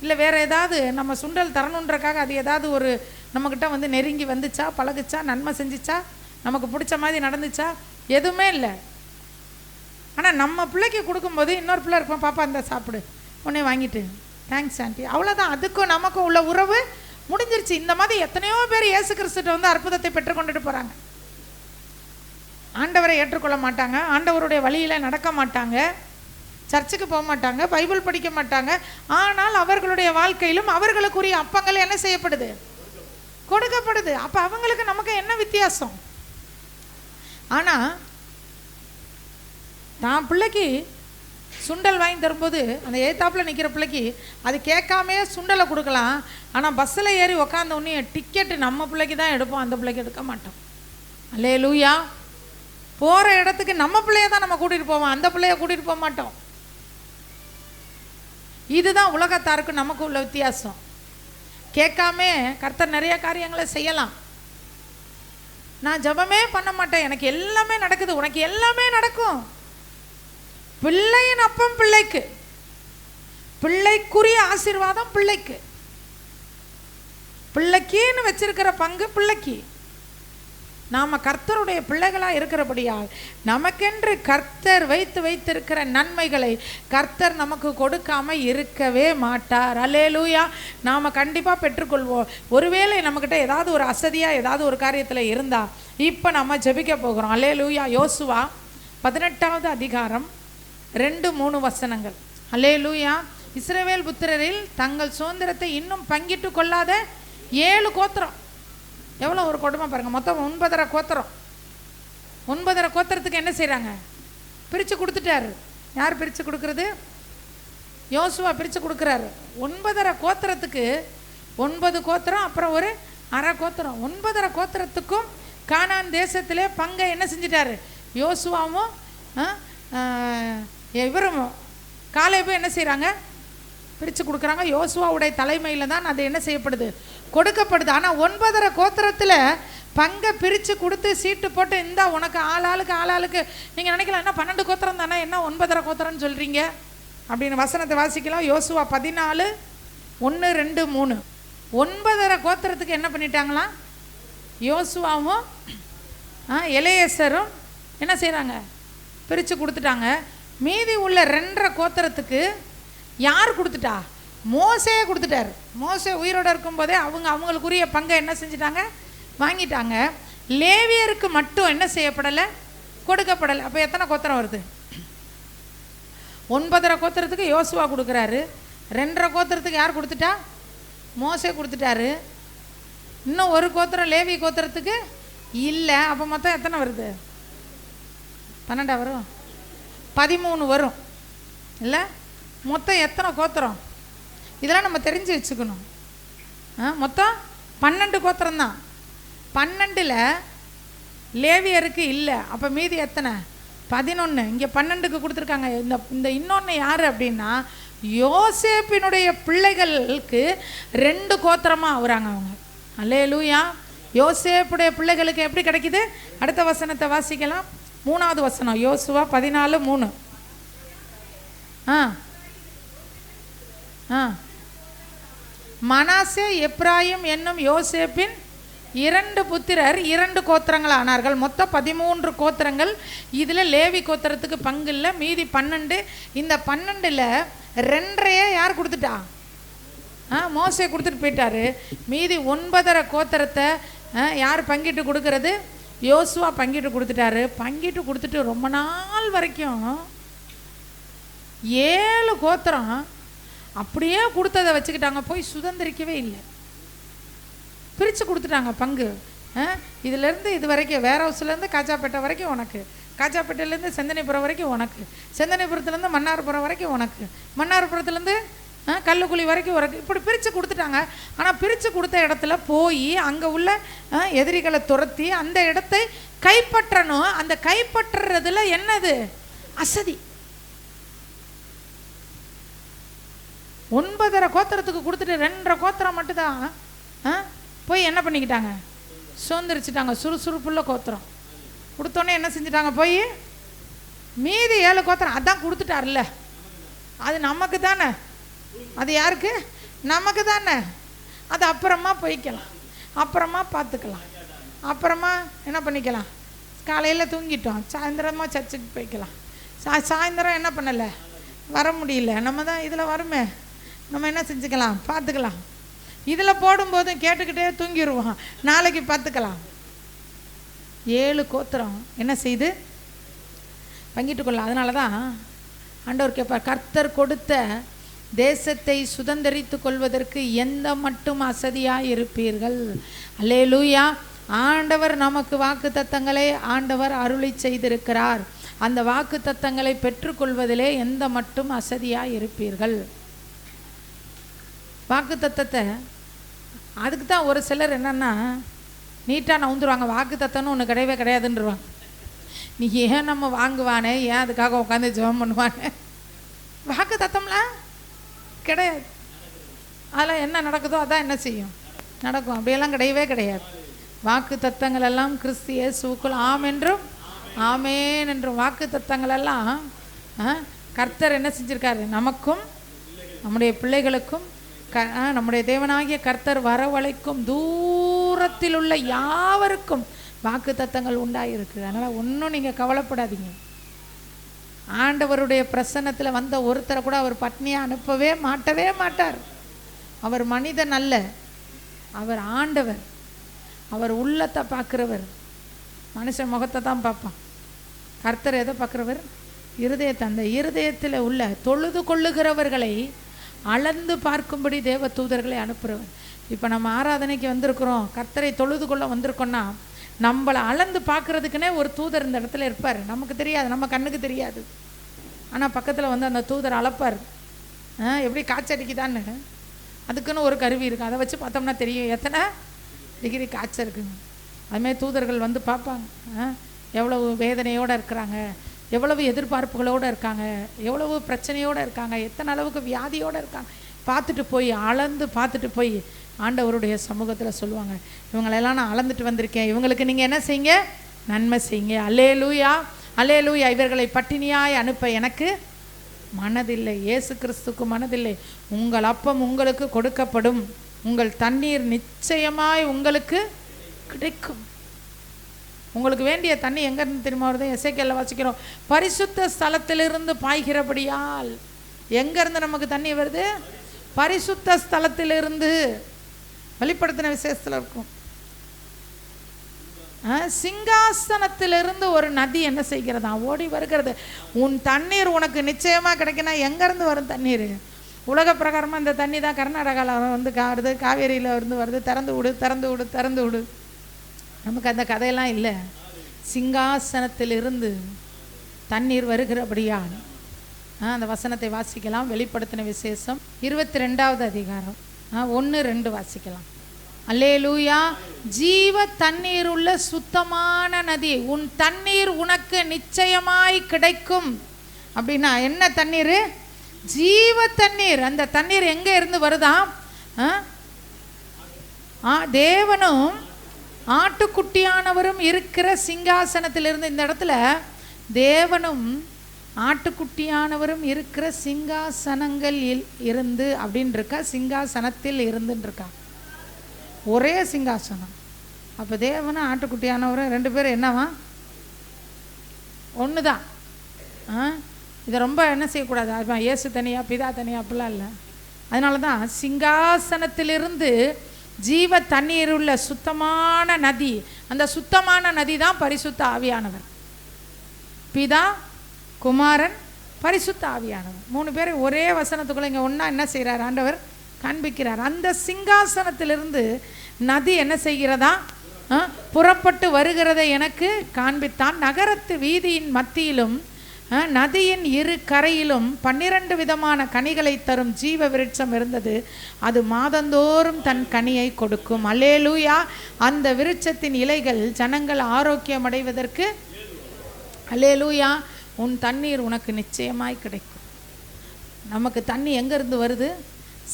இல்லை வேறு ஏதாவது நம்ம சுண்டல் தரணுன்றக்காக அது ஏதாவது ஒரு நம்மக்கிட்ட வந்து நெருங்கி வந்துச்சா, பழகுச்சா, நன்மை செஞ்சிச்சா, நமக்கு பிடிச்ச மாதிரி நடந்துச்சா? எதுவுமே இல்லை. ஆனால் நம்ம பிள்ளைக்கு கொடுக்கும்போது இன்னொரு பிள்ளை இருப்போம், பாப்பா அந்த சாப்பிடு, உடனே வாங்கிட்டு தேங்க்ஸ் ஆண்டி, அவ்வளோதான். அதுக்கும் நமக்கும் உள்ள உறவு முடிஞ்சிருச்சு. இந்த மாதிரி எத்தனையோ பேர் இயேசு கிறிஸ்துட்ட வந்து அற்புதத்தை பெற்றுக்கொண்டுட்டு போகிறாங்க. ஆண்டவரை ஏற்றுக்கொள்ள மாட்டாங்க, ஆண்டவருடைய வழியில் நடக்க மாட்டாங்க, சர்ச்சுக்கு போக மாட்டாங்க, பைபிள் படிக்க மாட்டாங்க. ஆனால் அவர்களுடைய வாழ்க்கையிலும் அவர்களுக்குரிய அப்பங்கள் என்ன செய்யப்படுது, கொடுக்கப்படுது. அப்போ அவங்களுக்கு நமக்கு என்ன வித்தியாசம்? ஆனால் நான் பிள்ளைக்கு சுண்டல் வாங்கி தரும்போது அந்த ஏத்தாப்பில் நிற்கிற பிள்ளைக்கு அது கேட்காமே சுண்டலை கொடுக்கலாம். ஆனால் பஸ்ஸில் ஏறி உக்காந்த உடனே டிக்கெட்டு நம்ம பிள்ளைக்கு தான் எடுப்போம், அந்த பிள்ளைக்கு எடுக்க மாட்டோம். அல்லேலூயா. போகிற இடத்துக்கு நம்ம பிள்ளைய தான் நம்ம கூட்டிகிட்டு போவோம், அந்த பிள்ளைய கூட்டிகிட்டு போக மாட்டோம். இதுதான் உலகத்தாருக்கு நமக்கு உள்ள வித்தியாசம். கேட்காம கர்த்தர் நிறைய காரியங்களை செய்யலாம். நான் ஜபமே பண்ண மாட்டேன், எனக்கு எல்லாமே நடக்குது, உனக்கு எல்லாமே நடக்கும். பிள்ளையின் அப்பம் பிள்ளைக்கு, பிள்ளைக்குரிய ஆசீர்வாதம் பிள்ளைக்கு, பிள்ளைக்குன்னு வச்சிருக்கிற பங்கு பிள்ளைக்கு. நாம் கர்த்தருடைய பிள்ளைகளாக இருக்கிறபடியால் நமக்கென்று கர்த்தர் வைத்திருக்கிற நன்மைகளை கர்த்தர் நமக்கு கொடுக்காம இருக்கவே மாட்டார். அல்லேலூயா. நாம் கண்டிப்பாக பெற்றுக்கொள்வோம். ஒருவேளை நம்மக்கிட்ட ஏதாவது ஒரு அசதியாக ஏதாவது ஒரு காரியத்தில் இருந்தால் இப்போ நம்ம ஜெபிக்க போகிறோம். அல்லேலூயா. யோசுவா 18வது அதிகாரம் 2-3 வசனங்கள். அல்லேலூயா. இஸ்ரவேல் புத்திரரில் தங்கள் சுதந்திரத்தை இன்னும் பங்கிட்டு கொள்ளாத 7 கோத்திரம். எவ்வளோ ஒரு கொடுமை பாருங்கள். மொத்தம் 9.5 கோத்திரம். 9.5 கோத்திரத்துக்கு என்ன செய்கிறாங்க, பிரித்து கொடுத்துட்டாரு. யார் பிரித்து கொடுக்குறது? யோசுவா பிரித்து கொடுக்குறாரு. 9.5 கோத்திரத்துக்கு 9 கோத்திரம், அப்புறம் ஒரு அரை கோத்திரம். 9.5 கோத்திரத்துக்கும் கானான் தேசத்திலே பங்கை என்ன செஞ்சிட்டாரு? யோசுவாவும் இவரும் காலேபும் என்ன செய்கிறாங்க? பிரித்து கொடுக்குறாங்க. யோசுவாவுடைய தலைமையில் தான் அது என்ன செய்யப்படுது? கொடுக்கப்படுது. ஆனால் 9 கோத்திரத்தில் பங்கை பிரித்து கொடுத்து சீட்டு போட்டு இந்த உனக்கு ஆளாளுக்கு நீங்கள் நினைக்கலாம், என்ன 12 கோத்திரம் தானே, என்ன 9 கோத்திரம்னு சொல்கிறீங்க அப்படின்னு வசனத்தை வாசிக்கலாம். யோசுவா 14 1 2 3. 9 கோத்திரத்துக்கு என்ன பண்ணிட்டாங்களாம்? யோசுவாவும் எலெயாசாரும் என்ன செய்கிறாங்க? பிரித்து கொடுத்துட்டாங்க. மீதி உள்ள 2 கோத்திரத்துக்கு யார் கொடுத்துட்டா? மோசே கொடுத்துட்டார். மோசே உயிரோடு இருக்கும்போதே அவங்களுக்குரிய பங்கை என்ன செஞ்சிட்டாங்க? வாங்கிட்டாங்க. லேவியருக்கு மட்டும் என்ன செய்யப்படலை? கொடுக்கப்படலை. அப்போ எத்தனை கோத்திரம் வருது? 9 கோத்திரத்துக்கு யோசுவா கொடுக்குறாரு. 2 கோத்திரத்துக்கு யார் கொடுத்துட்டா? மோசே கொடுத்துட்டாரு. இன்னும் 1 கோத்திரம் லேவி கோத்திரத்துக்கு இல்லை. அப்போ மொத்தம் எத்தனை வருது? 12 வரும், 13 வரும் இல்லை? மொத்தம் எத்தனை கோத்திரம்? இதெல்லாம் நம்ம தெரிஞ்சு வச்சுக்கணும். மொத்தம் 12 கோத்திரம் தான். 12ல் லேவியருக்கு இல்லை. அப்போ மீதி எத்தனை? 11. இங்கே 12க்கு கொடுத்துருக்காங்க. இந்த இன்னொன்று யார் அப்படின்னா யோசேப்பினுடைய பிள்ளைகளுக்கு 2 கோத்திரமாக ஆகுறாங்க அவங்க. அல்லேலூயா. யோசேப்புடைய பிள்ளைகளுக்கு எப்படி கிடைக்குது? அடுத்த வசனத்தை வாசிக்கலாம். 3வது வசனம், யோசுவா 14:3. மனாசே எப்ராயிம் என்னும் யோசேப்பின் 2 புத்திரர் 2 கோத்திரங்கள் ஆனார்கள். மொத்தம் 13 கோத்திரங்கள். இதில் லேவி கோத்திரத்துக்கு பங்கு இல்லை. மீதி 12. இந்த 12ல் 2 யார் கொடுத்துட்டா? மோசே கொடுத்துட்டு போயிட்டாரு. மீதி 9 கோத்திரத்தை யார் பங்கிட்டு கொடுக்கறது? யோசுவா பங்கிட்டு கொடுத்துட்டாரு. பங்கிட்டு கொடுத்துட்டு ரொம்ப நாள் வரைக்கும் 7 கோத்திரம் அப்படியே கொடுத்ததை வச்சுக்கிட்டாங்க. போய் சுதந்திரிக்கவே இல்லை. பிரித்து கொடுத்துட்டாங்க பங்கு. இதிலேருந்து இது வரைக்கும் வேர் ஹவுஸ்லேருந்து காஜாப்பேட்டை வரைக்கும் உனக்கு, காஜாப்பேட்டையிலேருந்து செந்தனிபுரம் வரைக்கும் உனக்கு, செந்தனிபுரத்துலேருந்து மன்னார்புரம் வரைக்கும் உனக்கு, மன்னார்புரத்துலேருந்து கல்லுக்குழி வரைக்கும் உனக்கு, இப்படி பிரித்து கொடுத்துட்டாங்க. ஆனால் பிரித்து கொடுத்த இடத்துல போய் அங்கே உள்ள எதிரிகளை துரத்தி அந்த இடத்தை கைப்பற்றணும். அந்த கைப்பற்றுறதுல என்னது? அசதி. 9 கோத்திரத்துக்கு கொடுத்துட்டு 2 கோத்திரம் மட்டும்தான் போய் என்ன பண்ணிக்கிட்டாங்க? சுதந்திரிச்சிட்டாங்க. சுறுசுறுப்புள்ள கோத்திரம் கொடுத்தோன்னே என்ன செஞ்சிட்டாங்க? போய் மீதி 7 கோத்திரம் அதான் கொடுத்துட்டார்ல, அது நமக்கு தானே. அது யாருக்கு? நமக்கு தானே. அது அப்புறமா போய்க்கலாம், அப்புறமா பார்த்துக்கலாம், அப்புறமா என்ன பண்ணிக்கலாம்? காலையில் தூங்கிட்டோம், சாயந்தரமாக சர்ச்சுக்கு போய்க்கலாம். சாயந்தரம் என்ன பண்ணலை? வர முடியல. நம்ம தான் இதில் வருமே, நம்ம என்ன செஞ்சுக்கலாம்? பார்த்துக்கலாம். இதில் போடும்போதும் கேட்டுக்கிட்டே தூங்கிடுவோம், நாளைக்கு பார்த்துக்கலாம். 7 கோத்திரம் என்ன செய்து பங்கிட்டு கொள்ளலாம். அதனால தான் ஆண்டவர் கேட்பார், கர்த்தர் கொடுத்த தேசத்தை சுதந்திரித்து கொள்வதற்கு எந்த மட்டும் அசதியாக இருப்பீர்கள்? அல்லேலூயா. ஆண்டவர் நமக்கு வாக்கு தத்தங்களை ஆண்டவர் அருளி செய்திருக்கிறார். அந்த வாக்கு தத்தங்களை பெற்றுக்கொள்வதிலே எந்த மட்டும் அசதியாக இருப்பீர்கள்? வாக்கு தத்தத்தை அதுக்கு தான் ஒரு சிலர் என்னென்னா நீட்டாக நவுந்துருவாங்க. வாக்கு தத்தம்னு ஒன்று கிடையவே கிடையாதுன்றவாங்க. நீ ஏன் நம்ம வாங்குவானே, ஏன் அதுக்காக உட்காந்து ஜெபம் பண்ணுவானே? வாக்கு தத்தம்லாம் கிடையாது. அதெல்லாம் என்ன நடக்குதோ அதான் என்ன செய்யும், நடக்கும். அப்படியெல்லாம் கிடையவே கிடையாது. வாக்கு தத்தங்கள் எல்லாம் கிறிஸ்து இயேசுவுக்குள் ஆம் என்றும் ஆமேன் என்றும் வாக்கு தத்தங்களெல்லாம் கர்த்தர் என்ன செஞ்சிருக்காரு? நமக்கும் நம்முடைய பிள்ளைகளுக்கும் நம்முடைய தேவனாகிய கர்த்தர் வரவழைக்கும் தூரத்தில் உள்ள யாவருக்கும் வாக்கு தத்தங்கள் உண்டாயிருக்கு. அதனால் ஒன்றும் நீங்கள் கவலைப்படாதீங்க. ஆண்டவருடைய பிரசன்னத்தில் வந்த ஒருத்தரை கூட அவர் பட்னியாக அனுப்பவே மாட்டார். அவர் மனிதன் அல்ல, அவர் ஆண்டவர். அவர் உள்ளத்தை பார்க்குறவர். மனுஷன் முகத்தை தான் பார்ப்பான். கர்த்தர் எதை பார்க்குறவர்? இருதயத்தை. அந்த இருதயத்தில் உள்ள தொழுது கொள்ளுகிறவர்களை அளந்து பார்க்கும்படி தேவ தூதர்களை அனுப்புகிறவர். இப்போ நம்ம ஆராதனைக்கு வந்திருக்கிறோம், கர்த்தரை தொழுது கொள்ள வந்திருக்கோன்னா நம்மளை அளந்து பார்க்குறதுக்குன்னே ஒரு தூதர் இந்த இடத்துல இருப்பார். நமக்கு தெரியாது, நம்ம கண்ணுக்கு தெரியாது. ஆனால் பக்கத்தில் வந்து அந்த தூதர் அளப்பார். எப்படி காய்ச்சடிக்குதான்னு அதுக்குன்னு ஒரு கருவி இருக்குது. அதை வச்சு பார்த்தோம்னா தெரியும் எத்தனை டிகிரி காய்ச்சல் இருக்குங்க. அதுமாதிரி தூதர்கள் வந்து பார்ப்பாங்க, எவ்வளவு வேதனையோடு இருக்கிறாங்க, எவ்வளவு எதிர்பார்ப்புகளோடு இருக்காங்க, எவ்வளவு பிரச்சனையோடு இருக்காங்க, எத்தனை அளவுக்கு வியாதியோடு இருக்காங்க, பார்த்துட்டு போய் அளந்து பார்த்துட்டு போய் ஆண்டவருடைய சமூகத்தில் சொல்லுவாங்க, இவங்களெல்லாம் நான் அளந்துட்டு வந்திருக்கேன், இவங்களுக்கு நீங்கள் என்ன செய்யுங்க, நன்மை செய்யுங்க. அல்லேலூயா அல்லேலூயா. இவர்களை பட்டினியாய் அனுப்ப எனக்கு மனதில்லை. இயேசு கிறிஸ்துக்கு மனதில்லை. உங்கள் அப்பம் உங்களுக்கு கொடுக்கப்படும், உங்கள் தண்ணீர் நிச்சயமாய் உங்களுக்கு கிடைக்கும். உங்களுக்கு வேண்டிய தண்ணி எங்கேருந்து தெரியுமா வருது? எசேக்கியேல்ல வாசிக்கிறோம், பரிசுத்த ஸ்தலத்திலிருந்து பாய்கிறபடியால். எங்கேருந்து நமக்கு தண்ணி வருது? பரிசுத்த ஸ்தலத்திலிருந்து. வெளிப்படுத்தின விசேஷத்தில் இருக்கும். சிங்காசனத்திலிருந்து ஒரு நதி என்ன செய்கிறதா? ஓடி வருகிறது. உன் தண்ணீர் உனக்கு நிச்சயமாக கிடைக்கணும். எங்கேருந்து வரும் தண்ணீர்? உலக பிரகாரமாக இந்த தண்ணி தான் கர்நாடகாவில் வந்து வருது, காவேரியில் இருந்து வருது, திறந்து விடு திறந்து விடு திறந்து விடு. நமக்கு அந்த கதையெல்லாம் இல்லை. சிங்காசனத்திலிருந்து தண்ணீர் வருகிறபடியா. அந்த வசனத்தை வாசிக்கலாம். வெளிப்படுத்தின விசேஷம் 22வது அதிகாரம் 1-2 வாசிக்கலாம். அல்லேலூயா. ஜீவ தண்ணீர் உள்ள சுத்தமான நதி, உன் தண்ணீர் உனக்கு நிச்சயமாய் கிடைக்கும். அப்படின்னா என்ன தண்ணீர்? ஜீவ தண்ணீர். அந்த தண்ணீர் எங்க இருந்து வருதா? தேவனும் ஆட்டுக்குட்டியானவரும் இருக்கிற சிங்காசனத்திலிருந்து. இந்த இடத்துல தேவனும் ஆட்டுக்குட்டியானவரும் இருக்கிற சிங்காசனங்களில் இருந்து அப்படின்னு இருக்கா, சிங்காசனத்தில் இருந்துன்னு இருக்கா. ஒரே சிங்காசனம். அப்போ தேவனும் ஆட்டுக்குட்டியானவரும் 2 பேரும் என்னவா? ஒன்று தான். இதை ரொம்ப என்ன செய்யக்கூடாது, அது இயேசு தனியா பிதா தனியா அப்படிலாம் இல்லை. அதனால தான் சிங்காசனத்திலிருந்து ஜீவ தண்ணீர் உள்ள சுத்தமான நதி. அந்த சுத்தமான நதி தான் பரிசுத்த ஆவியானவர். பிதா, குமாரன், பரிசுத்த ஆவியானவர் 3 பேர் ஒரே வசனத்துக்குள்ள இங்கே ஒன்றா என்ன செய்கிறார் ஆண்டவர் காண்பிக்கிறார். அந்த சிங்காசனத்திலிருந்து நதி என்ன செய்கிறதா? புறப்பட்டு வருகிறதை எனக்கு காண்பித்தான். நகரத்து வீதியின் மத்தியிலும் நதியின் இரு கரையிலும் 12 விதமான கனிகளை தரும் ஜீவ விருட்சம் இருந்தது. அது மாதந்தோறும் தன் கனியை கொடுக்கும். அல்லேலூயா. அந்த விருட்சத்தின் இலைகள் ஜனங்கள் ஆரோக்கியம் அடைவதற்கு. அல்லேலூயா. உன் தண்ணீர் உனக்கு நிச்சயமாய் கிடைக்கும். நமக்கு தண்ணி எங்கேருந்து வருது?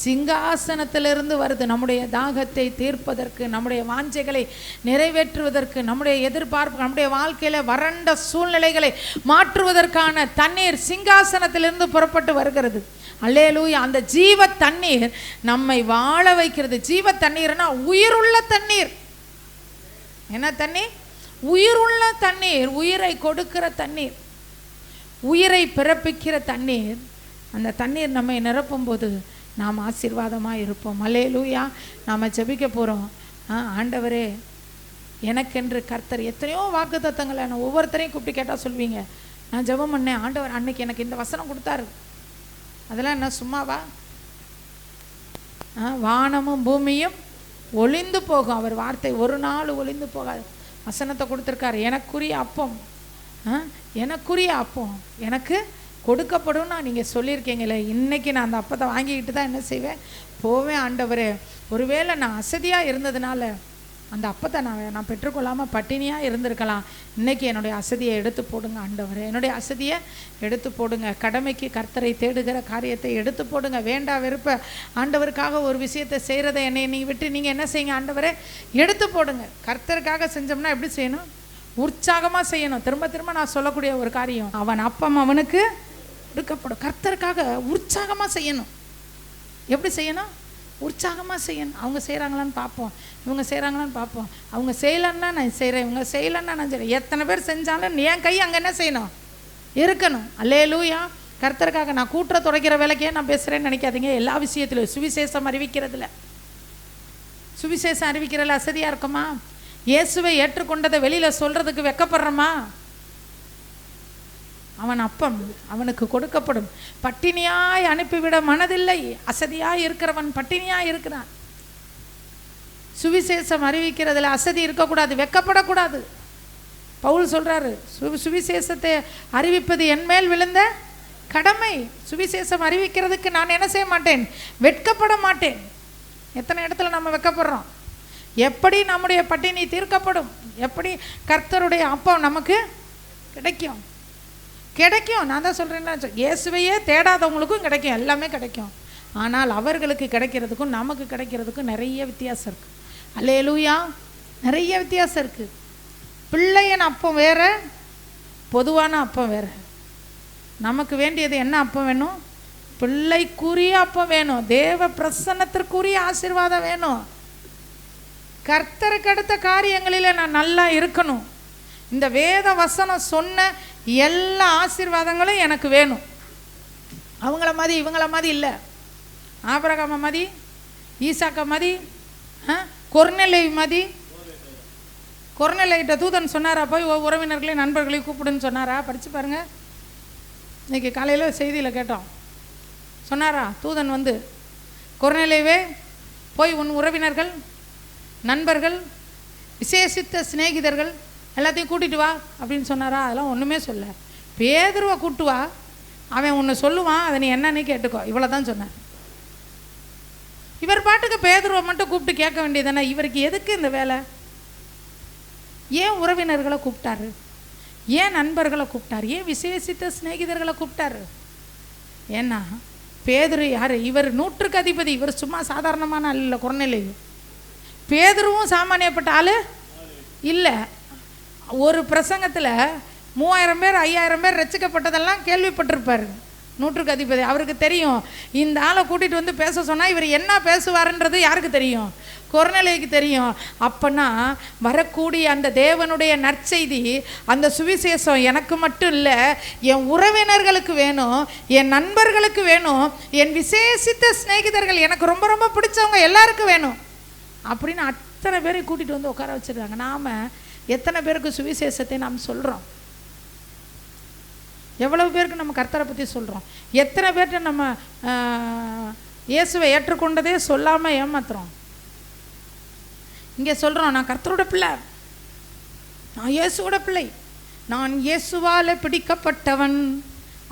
சிங்காசனத்திலிருந்து வருது. நம்முடைய தாகத்தை தீர்ப்பதற்கு, நம்முடைய வாஞ்சைகளை நிறைவேற்றுவதற்கு, நம்முடைய எதிர்பார்ப்பு, நம்முடைய வாழ்க்கையில் வறண்ட சூழ்நிலைகளை மாற்றுவதற்கான தண்ணீர் சிங்காசனத்திலிருந்து புறப்பட்டு வருகிறது. அல்லேலூயா. அந்த ஜீவ தண்ணீர் நம்மை வாழ வைக்கிறது. ஜீவ தண்ணீர்னா உயிருள்ள தண்ணீர். என்ன தண்ணீர்? உயிருள்ள தண்ணீர். உயிரை கொடுக்கிற தண்ணீர், உயிரை பிறப்பிக்கிற தண்ணீர். அந்த தண்ணீர் நம்மை நிரப்பும் போது நாம் ஆசீர்வாதமாக இருப்போம். அல்லேலூயா. நாம் ஜெபிக்க போகிறோம். ஆண்டவரே, எனக்கென்று கர்த்தர் எத்தனையோ வாக்குத்தத்தங்களை நான் ஒவ்வொருத்தரையும் கூப்பிட்டு கேட்டால் சொல்வீங்க. நான் ஜெபம் பண்ணேன், ஆண்டவர் அன்னைக்கு எனக்கு இந்த வசனம் கொடுத்தாரு. அதெல்லாம் என்ன சும்மாவா? வானமும் பூமியும் ஒளிந்து போகும், அவர் வார்த்தை ஒரு நாள் ஒளிந்து போகாது. வசனத்தை கொடுத்துருக்காரு. எனக்குரிய அப்பம், எனக்குரிய அப்பம் எனக்கு கொடுக்கப்படும் நான் நீங்கள் சொல்லியிருக்கீங்களே. இன்றைக்கி நான் அந்த அப்பத்தை வாங்கிக்கிட்டு தான் என்ன செய்வேன்? போவேன். ஆண்டவரே, ஒருவேளை நான் அசதியாக இருந்ததுனால அந்த அப்பத்தை நான் பெற்றுக்கொள்ளாமல் பட்டினியாக இருந்திருக்கலாம். இன்றைக்கி என்னுடைய அசதியை எடுத்து போடுங்க ஆண்டவரே, என்னுடைய அசதியை எடுத்து போடுங்க. கடமைக்கு கர்த்தரை தேடுகிற காரியத்தை எடுத்து போடுங்க. வேண்டா வெறுப்ப ஆண்டவருக்காக ஒரு விஷயத்தை செய்கிறத என்னை நீங்கள் விட்டு நீங்கள் என்ன செய்யுங்க ஆண்டவரே, எடுத்து போடுங்க. கர்த்தருக்காக செஞ்சோம்னா எப்படி செய்யணும்? உற்சாகமாக செய்யணும். திரும்ப திரும்ப நான் சொல்லக்கூடிய ஒரு காரியம், அவன் அப்பம் அவனுக்கு கொடுக்கப்படும். கர்த்தருக்காக உற்சாகமாக செய்யணும். எப்படி செய்யணும்? உற்சாகமாக செய்யணும். அவங்க செய்கிறாங்களான்னு பார்ப்போம், இவங்க செய்கிறாங்களான்னு பார்ப்போம். அவங்க செய்யலைன்னா நான் செய்கிறேன், இவங்க செய்யலைன்னா நான் செய்கிறேன். எத்தனை பேர் செஞ்சாலும் என் கை அங்கே என்ன செய்யணும்? இருக்கணும். அல்லேலூயா. கர்த்தருக்காக நான் கூட்டுற துடைக்கிற வேலைக்கே நான் பேசுகிறேன்னு நினைக்காதீங்க. எல்லா விஷயத்திலும் சுவிசேஷம் அறிவிக்கிறதுல, சுவிசேஷம் அறிவிக்கிறதுல அசதியாக இருக்குமா? இயேசுவை ஏற்றுக்கொண்டதை வெளியில் சொல்கிறதுக்கு வெக்கப்படுறோமா? அவன் அப்பம் அவனுக்கு கொடுக்கப்படும். பட்டினியாய் அனுப்பிவிட மனதில்லை. அசதியாய் இருக்கிறவன் பட்டினியாய் இருக்கிறான். சுவிசேஷம் அறிவிக்கிறதுல அசதி இருக்கக்கூடாது, வெக்கப்படக்கூடாது. பவுல் சொல்றாரு, சுவிசேஷத்தை அறிவிப்பது என் மேல் விழுந்த கடமை. சுவிசேஷம் அறிவிக்கிறதுக்கு நான் என்ன செய்ய மாட்டேன்? வெட்கப்பட மாட்டேன். எத்தனை இடத்துல நம்ம வெக்கப்படுறோம்? எப்படி நம்முடைய பட்டினி தீர்க்கப்படும், எப்படி கர்த்தருடைய அப்பம் நமக்கு கிடைக்கும். நான் தான் சொல்கிறேன், இயேசுவையே தேடாதவங்களுக்கும் கிடைக்கும், எல்லாமே கிடைக்கும். ஆனால் அவர்களுக்கு கிடைக்கிறதுக்கும் நமக்கு கிடைக்கிறதுக்கும் நிறைய வித்தியாசம் இருக்குது. அல்லேலூயா, நிறைய வித்தியாசம் இருக்குது. பிள்ளையன் அப்பம் வேறு, பொதுவான அப்பம் வேறு. நமக்கு வேண்டியது என்ன அப்பம் வேணும்? பிள்ளைக்குரிய அப்பம் வேணும், தேவ பிரசன்னத்திற்குரிய ஆசீர்வாதம் வேணும். கர்த்தருக்கு அடுத்த காரியங்களில் நான் நல்லா இருக்கணும். இந்த வேத வசனம் சொன்ன எல்லா ஆசீர்வாதங்களும் எனக்கு வேணும். அவங்கள மாதிரி இவங்கள மாதிரி இல்லை. ஆபிரகாம மாதிரி, ஈசாக்க மாதிரி, கொர்நேலியை மாதிரி. கொர்நேலியிட்ட தூதன் சொன்னாரா, போய் உறவினர்களையும் நண்பர்களையும் கூப்பிடுன்னு சொன்னாரா? படித்து பாருங்கள். இன்றைக்கி காலையில் செய்தியில் கேட்டோம். சொன்னாரா தூதன் வந்து, கொர்நேலியவே போய் உன் உறவினர்கள், நண்பர்கள், விசேஷித்த சிநேகிதர்கள் எல்லாத்தையும் கூட்டிகிட்டு வா அப்படின்னு சொன்னாரா? அதெல்லாம் ஒன்றுமே சொல்ல. பேதுருவை கூட்டு வா, அவன் ஒன்று சொல்லுவான், அதை நீ என்னன்னு கேட்டுக்கோ, இவ்வளோ தான் சொன்னார். இவர் பாட்டுக்கு பேதுருவை மட்டும் கூப்பிட்டு கேட்க வேண்டியதானே? இவருக்கு எதுக்கு இந்த வேலை? ஏன் உறவினர்களை கூப்பிட்டாரு? ஏன் நண்பர்களை கூப்பிட்டாரு? ஏன் விசேஷித்த சிநேகிதர்களை கூப்பிட்டாரு? ஏன்னா பேதுரு யார்? இவர் 100க்கு அதிபதி. இவர் சும்மா சாதாரணமான ஆள் இல்லை. கொர்நேலியு பேதுருவும் சாமானியப்பட்ட ஆள் இல்லை. ஒரு பிரசங்கத்தில் 3000 பேர் 5000 பேர் ரசிக்கப்பட்டதெல்லாம் கேள்விப்பட்டிருப்பார். 100க்கு அதிபதி. அவருக்கு தெரியும், இந்த ஆளை கூட்டிகிட்டு வந்து பேச சொன்னால் இவர் என்ன பேசுவாருன்றது யாருக்கு தெரியும்? கொர்நேலியுக்கு தெரியும். அப்போனா வரக்கூடிய அந்த தேவனுடைய நற்செய்தி, அந்த சுவிசேஷம் எனக்கு மட்டும் இல்லை, என் உறவினர்களுக்கு வேணும், என் நண்பர்களுக்கு வேணும், என் விசேஷித்த சிநேகிதர்கள், எனக்கு ரொம்ப ரொம்ப பிடிச்சவங்க எல்லாருக்கும் வேணும் அப்படின்னு அத்தனை பேரையும் கூட்டிகிட்டு வந்து உட்கார வச்சுருக்காங்க. நாம் எத்தனை பேருக்கு சுவிசேஷத்தை நாம் சொல்கிறோம்? எவ்வளவு பேருக்கு நம்ம கர்த்தரை பற்றி சொல்கிறோம்? எத்தனை பேர்கிட்ட நம்ம இயேசுவை ஏற்றுக்கொண்டதே சொல்லாமல் ஏமாத்துறோம்? இங்கே சொல்கிறோம், நான் கர்த்தரோட பிள்ளை, நான் இயேசுவோட பிள்ளை, நான் இயேசுவாலே பிடிக்கப்பட்டவன்,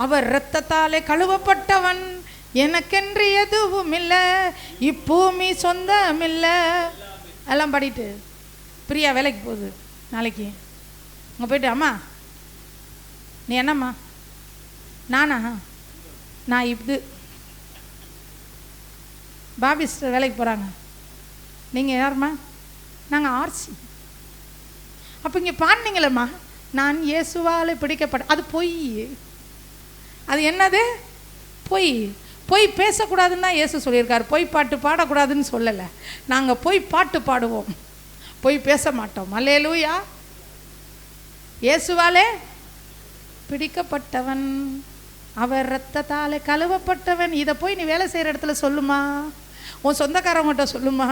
அவர் இரத்தத்தாலே கழுவப்பட்டவன், எனக்கென்று எதுவும் இல்லை, இப்பூமி சொந்தம் இல்லை எல்லாம் பாடிட்டு பிரியா வேலைக்கு போகுது. நாளைக்கு அங்கே போய்ட்டு, அம்மா நீ என்னம்மா? நானா? நான் இது பாபி சிஸ்டர் வேலைக்கு போகிறாங்க. நீங்கள் யாரும்மா? நாங்கள் ஆர்சி. அப்போ இங்கே பாடினீங்களம்மா, நான் இயேசுவாலே பிடிக்கப்பட்ட, அது பொய். அது என்னது? பொய். பொய் பேசக்கூடாதுன்னு தான் இயேசு சொல்லியிருக்காரு. பொய் பாட்டு பாடக்கூடாதுன்னு சொல்லலை. நாங்கள் பொய் பாட்டு பாடுவோம், பொய் பேச மாட்டோம். அல்லேலூயா. இயேசுவாலே பிடிக்கப்பட்டவன், அவர் இரத்தத்தாலே கழுவப்பட்டவன். இதை போய் நீ வேலை செய்கிற இடத்துல சொல்லுமா, உன் சொந்தக்காரவங்கிட்ட சொல்லுமா.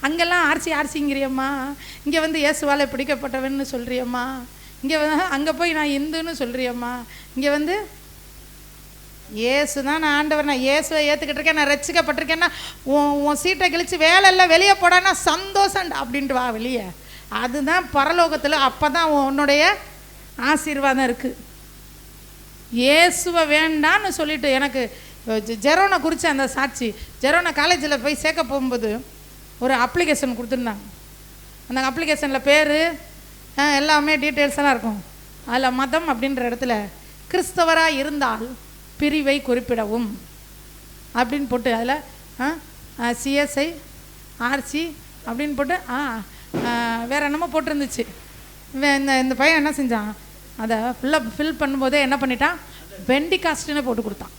அங்கெல்லாம் ஆர்சிங்கிறியம்மா, இங்கே வந்து இயேசுவாலே பிடிக்கப்பட்டவன்னு சொல்கிறியம்மா, இங்கே அங்கே போய் நான் இந்துன்னு சொல்கிறியம்மா, இங்கே வந்து இயேசு தான் நான் ஆண்டவர், நான் இயேசுவை ஏற்றுக்கிட்டு இருக்கேன், நான் ரட்சிக்கப்பட்டிருக்கேன்னா உன் சீட்டை கிழிச்சு வேலை இல்லை வெளியே போடான்னா சந்தோஷம் அப்படின்ட்டு வா வெளியே. அதுதான் பரலோகத்தில். அப்போ தான் உன்னுடைய ஆசீர்வாதம் இருக்குது. இயேசுவை வேண்டான்னு சொல்லிட்டு, எனக்கு ஜெரோனை குறித்து அந்த சாட்சி, ஜெரோனை காலேஜில் போய் சேர்க்க போகும்போது ஒரு அப்ளிகேஷன் கொடுத்துருந்தாங்க. அந்த அப்ளிகேஷனில் பேர் எல்லாமே டீட்டெயில்ஸெல்லாம் இருக்கும். அதில் மதம் அப்படின்ற இடத்துல கிறிஸ்தவராக இருந்தால் பிரிவை குறிப்பிடவும் அப்படின்னு போட்டு, அதில் சிஎஸ்ஐ ஆர்சி அப்படின்னு போட்டு வேறு என்னமோ போட்டிருந்துச்சு. இந்த பையன் என்ன செஞ்சான், அதை ஃபில் பண்ணும்போதே என்ன பண்ணிட்டான், பெண்டிகாஸ்ட்னு போட்டு கொடுத்தான்.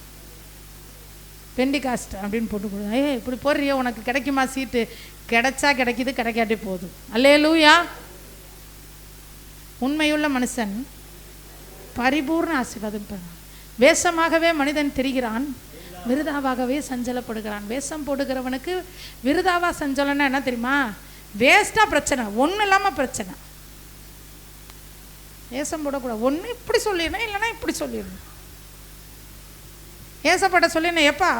பெண்டிகாஸ்ட் அப்படின்னு போட்டு கொடுத்தான். இப்படி போடுறியோ, உனக்கு கிடைக்குமா சீட்டு? கிடைச்சா கிடைக்கிது, கிடைக்காட்டி போதும். அல்லேலூயா. உண்மையுள்ள மனுஷன் பரிபூர்ண ஆசீர்வாதம் பெறுவான். வேஷமாகவே மனிதன் தெரிகிறான், விருதாவாகவே சஞ்சலப்படுகிறான். வேஷம் போடுகிறவனுக்கு விருதாவா சஞ்சலம்னா என்ன தெரியுமா? வேஸ்ட்டாக பிரச்சனை, ஒன்றும் இல்லாமல் பிரச்சனை. வேஷம் போடக்கூடாது. ஒன்று இப்படி சொல்லிடணும், இல்லைன்னா இப்படி சொல்லிடணும். ஏசப்பட்ட சொல்லிடணும், எப்பா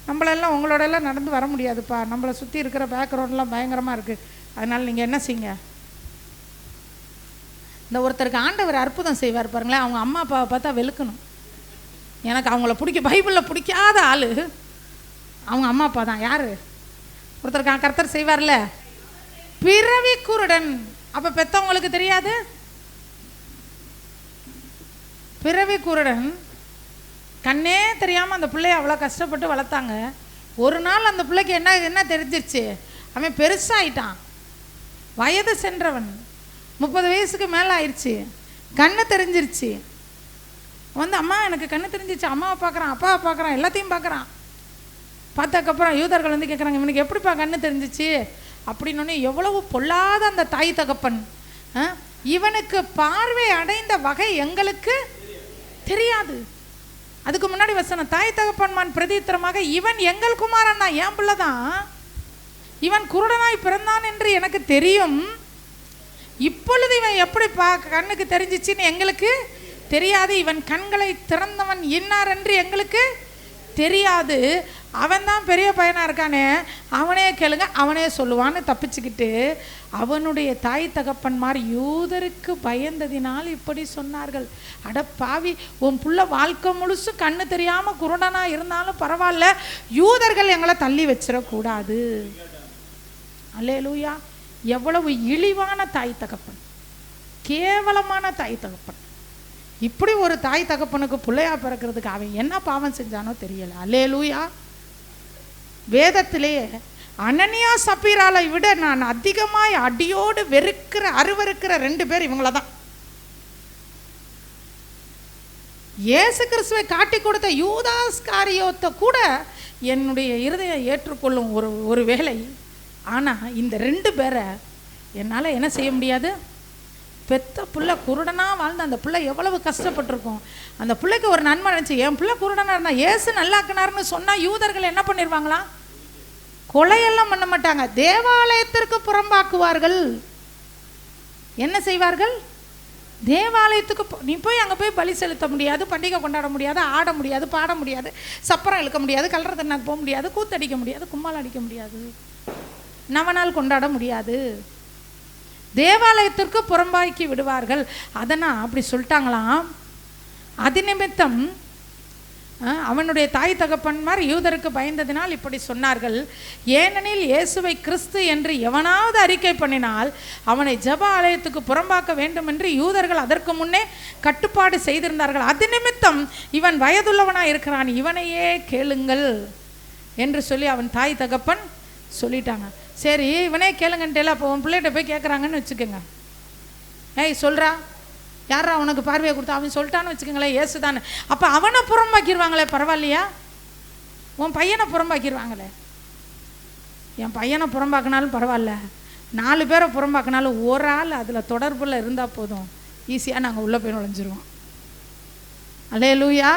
நம்மளெல்லாம் உங்களோடெல்லாம் நடந்து வர முடியாதுப்பா, நம்மளை சுற்றி இருக்கிற பேக்ரவுண்ட்லாம் பயங்கரமாக இருக்குது, அதனால் நீங்கள் என்ன செய்யுங்க. இந்த ஒருத்தருக்கு ஆண்டவர் அற்புதம் செய்வார் பாருங்களேன், அவங்க அம்மா அப்பாவை பார்த்தா வெளுக்கணும். எனக்கு அவங்கள பைபிளில் பிடிக்காத ஆள் அவங்க அம்மா அப்பா தான். யார்? ஒருத்தருக்கு கர்த்தர் செய்வார்ல, பிறவி குருடன். அப்ப பெத்தவங்களுக்கு தெரியாது? பிறவி குருடன், கண்ணே தெரியாம அந்த பிள்ளைய அவ்வளோ கஷ்டப்பட்டு வளர்த்தாங்க. ஒரு நாள் அந்த பிள்ளைக்கு என்ன தெரிஞ்சிருச்சு, அவன் பெருசாயிட்டான், வயது சென்றவன், 30 வயசுக்கு மேலே ஆயிடுச்சு, கண்ணு தெரிஞ்சிருச்சு. வந்து அம்மா எனக்கு கண்ணு தெரிஞ்சிச்சு, அம்மாவை பார்க்குறான், அப்பாவை பார்க்குறான், எல்லாத்தையும் பார்க்குறான். பார்த்ததுக்கப்புறம் யூதர்கள் வந்து கேட்குறாங்க, இவனுக்கு எப்படிப்பா கண்ணு தெரிஞ்சிச்சு அப்படின்னோடனே, எவ்வளவு பொல்லாத அந்த தாய் தகப்பன், இவனுக்கு பார்வை அடைந்த வகை எங்களுக்கு தெரியாது. அதுக்கு முன்னாடி வசனம், தாய் தகப்பன்மான் பிரதித்திரமாக, இவன் எங்கள் குமாரன் தான், என் பிள்ளை தான், இவன் குருடனாய் பிறந்தான் என்று எனக்கு தெரியும், இப்பொழுது இவன் எப்படி கண்ணுக்கு தெரிஞ்சிச்சின்னு எங்களுக்கு தெரியாது, இவன் கண்களை திறந்தவன் இன்னார் என்று எங்களுக்கு தெரியாது, அவன் தான் பெரிய பையனாக இருக்கானே, அவனே கேளுங்க, அவனே சொல்லுவான்னு தப்பிச்சுக்கிட்டு அவனுடைய தாய் தகப்பன்மார் யூதருக்கு பயந்ததினால் இப்படி சொன்னார்கள். அட பாவி, உன் புள்ள வாழ்க்கை முழுசும் கண்ணு தெரியாமல் குருடனா இருந்தாலும் பரவாயில்ல, யூதர்கள் எங்களை தள்ளி வச்சிடக்கூடாது. அல்லேலூயா. எவ்வளவு இழிவான தாய் தகப்பன், கேவலமான தாய் தகப்பன். இப்படி ஒரு தாய் தகப்பனுக்கு பிள்ளையா பிறக்கிறதுக்கு அவன் என்ன பாவம் செஞ்சானோ தெரியல. அல்லேலூயா. வேதத்திலேயே அனனியா சப்பீராலை விட நான் அதிகமாய் அடியோடு அருவருக்கிற 2 பேர் இவங்கள தான். இயேசு கிறிஸ்துவை காட்டி கொடுத்த யூதாஸ்காரியோத்தை கூட என்னுடைய இருதயம் ஏற்றுக்கொள்ளும் ஒரு வேளை. ஆனால் இந்த 2 பேரை என்னால் என்ன செய்ய முடியாது. பெத்த பிள்ளை குருடனாக வாழ்ந்த அந்த பிள்ளை எவ்வளவு கஷ்டப்பட்டிருக்கும். அந்த பிள்ளைக்கு ஒரு நன்மை நினச்சி, என் பிள்ளை குருடனாக இருந்தால் இயேசு நல்லாக்குனார்னு சொன்னால் யூதர்கள் என்ன பண்ணிடுவாங்களா? கொலையெல்லாம் பண்ண மாட்டாங்க, தேவாலயத்திற்கு புறம்பாக்குவார்கள். என்ன செய்வார்கள்? தேவாலயத்துக்கு நீ போய் அங்கே போய் பலி செலுத்த முடியாது, பண்டிகை கொண்டாட முடியாது, ஆட முடியாது, பாட முடியாது, சப்பரம் இழுக்க முடியாது, கல்ற தண்ணாக்கு போக முடியாது, கூத்தடிக்க முடியாது, கும்மால் அடிக்க முடியாது, நவநாள் கொண்டாட முடியாது, தேவாலயத்திற்கு புறம்பாக்கி விடுவார்கள். அதனால் அப்படி சொல்லிட்டாங்களாம். அது நிமித்தம் அவனுடைய தாய் தகப்பன்மார் யூதருக்கு பயந்ததினால் இப்படி சொன்னார்கள். ஏனெனில் இயேசுவை கிறிஸ்து என்று எவனாவது அறிக்கை பண்ணினால் அவனை ஜெப ஆலயத்துக்கு புறம்பாக்க வேண்டும் என்று யூதர்கள் அதற்கு முன்னே கட்டுப்பாடு செய்திருந்தார்கள். அது நிமித்தம் இவன் வயதுள்ளவனாக இருக்கிறான், இவனையே கேளுங்கள் என்று சொல்லி அவன் தாய் தகப்பன் சொல்லிட்டாங்க. சரி, இவனே கேளுங்கன்ட்டேல, அப்போ உன் பிள்ளைகிட்ட போய் கேட்குறாங்கன்னு வச்சுக்கோங்க. ஏய் சொல்கிறா, யாரா உனக்கு பார்வையை கொடுத்தா? அவன் சொல்லிட்டான்னு வச்சுக்கோங்களேன், ஏசு தானே. அப்போ அவனை புறம்பாக்கிடுவாங்களே, பரவாயில்லையா? உன் பையனை புறம்பாக்கிடுவாங்களே. என் பையனை புறம்பாக்கினாலும் பரவாயில்ல, 4 பேரை புறம்பாக்கினாலும் ஒரு ஆள் அதில் தொடர்பில் இருந்தால் போதும், ஈஸியாக நாங்கள் உள்ளே போய் நுழைஞ்சிருவோம். அல்லேலூயா.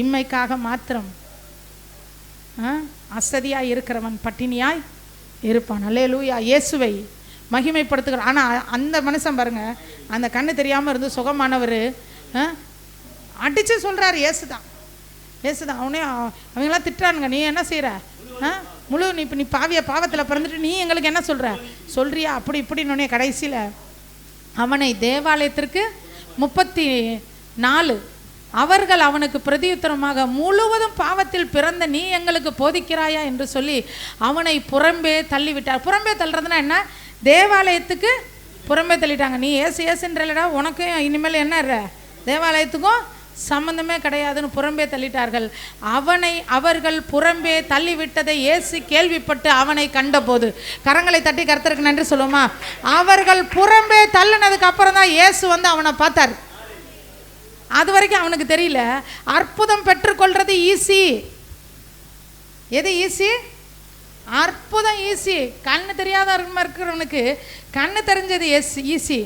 இம்மைக்காக மாத்திரம் அசதியாய் இருக்கிறவன் பட்டினியாய் இருப்பான். அல்லேலூயா. இயேசுவை மகிமைப்படுத்துகிறார். ஆனால் அந்த மனுஷன் பாருங்க, அந்த கண்ணு தெரியாமல் இருந்து சுகமானவர் அடித்து சொல்கிறார், ஏசுதான் ஏசுதான். அவங்களாம் திட்டுறானுங்க, நீ என்ன செய்கிற முழு நீ இப்போ நீ பாவத்தில் பிறந்துட்டு நீ எங்களுக்கு என்ன சொல்றியா அப்படி இப்படின்னு. கடைசியில் அவனை தேவாலயத்திற்கு 34 அவர்கள் அவனுக்கு பிரதியுத்தரமாக, முழுவதும் பாவத்தில் பிறந்த நீ எங்களுக்கு போதிக்கிறாயா என்று சொல்லி அவனை புறம்பே தள்ளிவிட்டார். புறம்பே தள்ளுறதுனா என்ன? தேவாலயத்துக்கு புறம்பே தள்ளிட்டாங்க. நீ ஏசுன்றலடா, உனக்கும் இனிமேல் என்ன தேவாலயத்துக்கும் சம்பந்தமே கிடையாதுன்னு புறம்பே தள்ளிட்டார்கள். அவர்கள் புறம்பே தள்ளிவிட்டதை இயேசு கேள்விப்பட்டு அவனை கண்டபோது, கரங்களை தட்டி கர்த்தருக்கு நன்றி சொல்லுமா. அவர்கள் புறம்பே தள்ளினதுக்கு அப்புறம் தான் இயேசு வந்து அவனை பார்த்தார். அது வரைக்கும் அவனுக்கு தெரியல. அற்புதம் பெற்றுக்கொள்றது ஈஸி. எது ஈஸி? அற்புதம் ஈஸி. கண்ணு தெரியாத இருக்கிறவனுக்கு கண்ணு தெரிஞ்சது ஈஸி.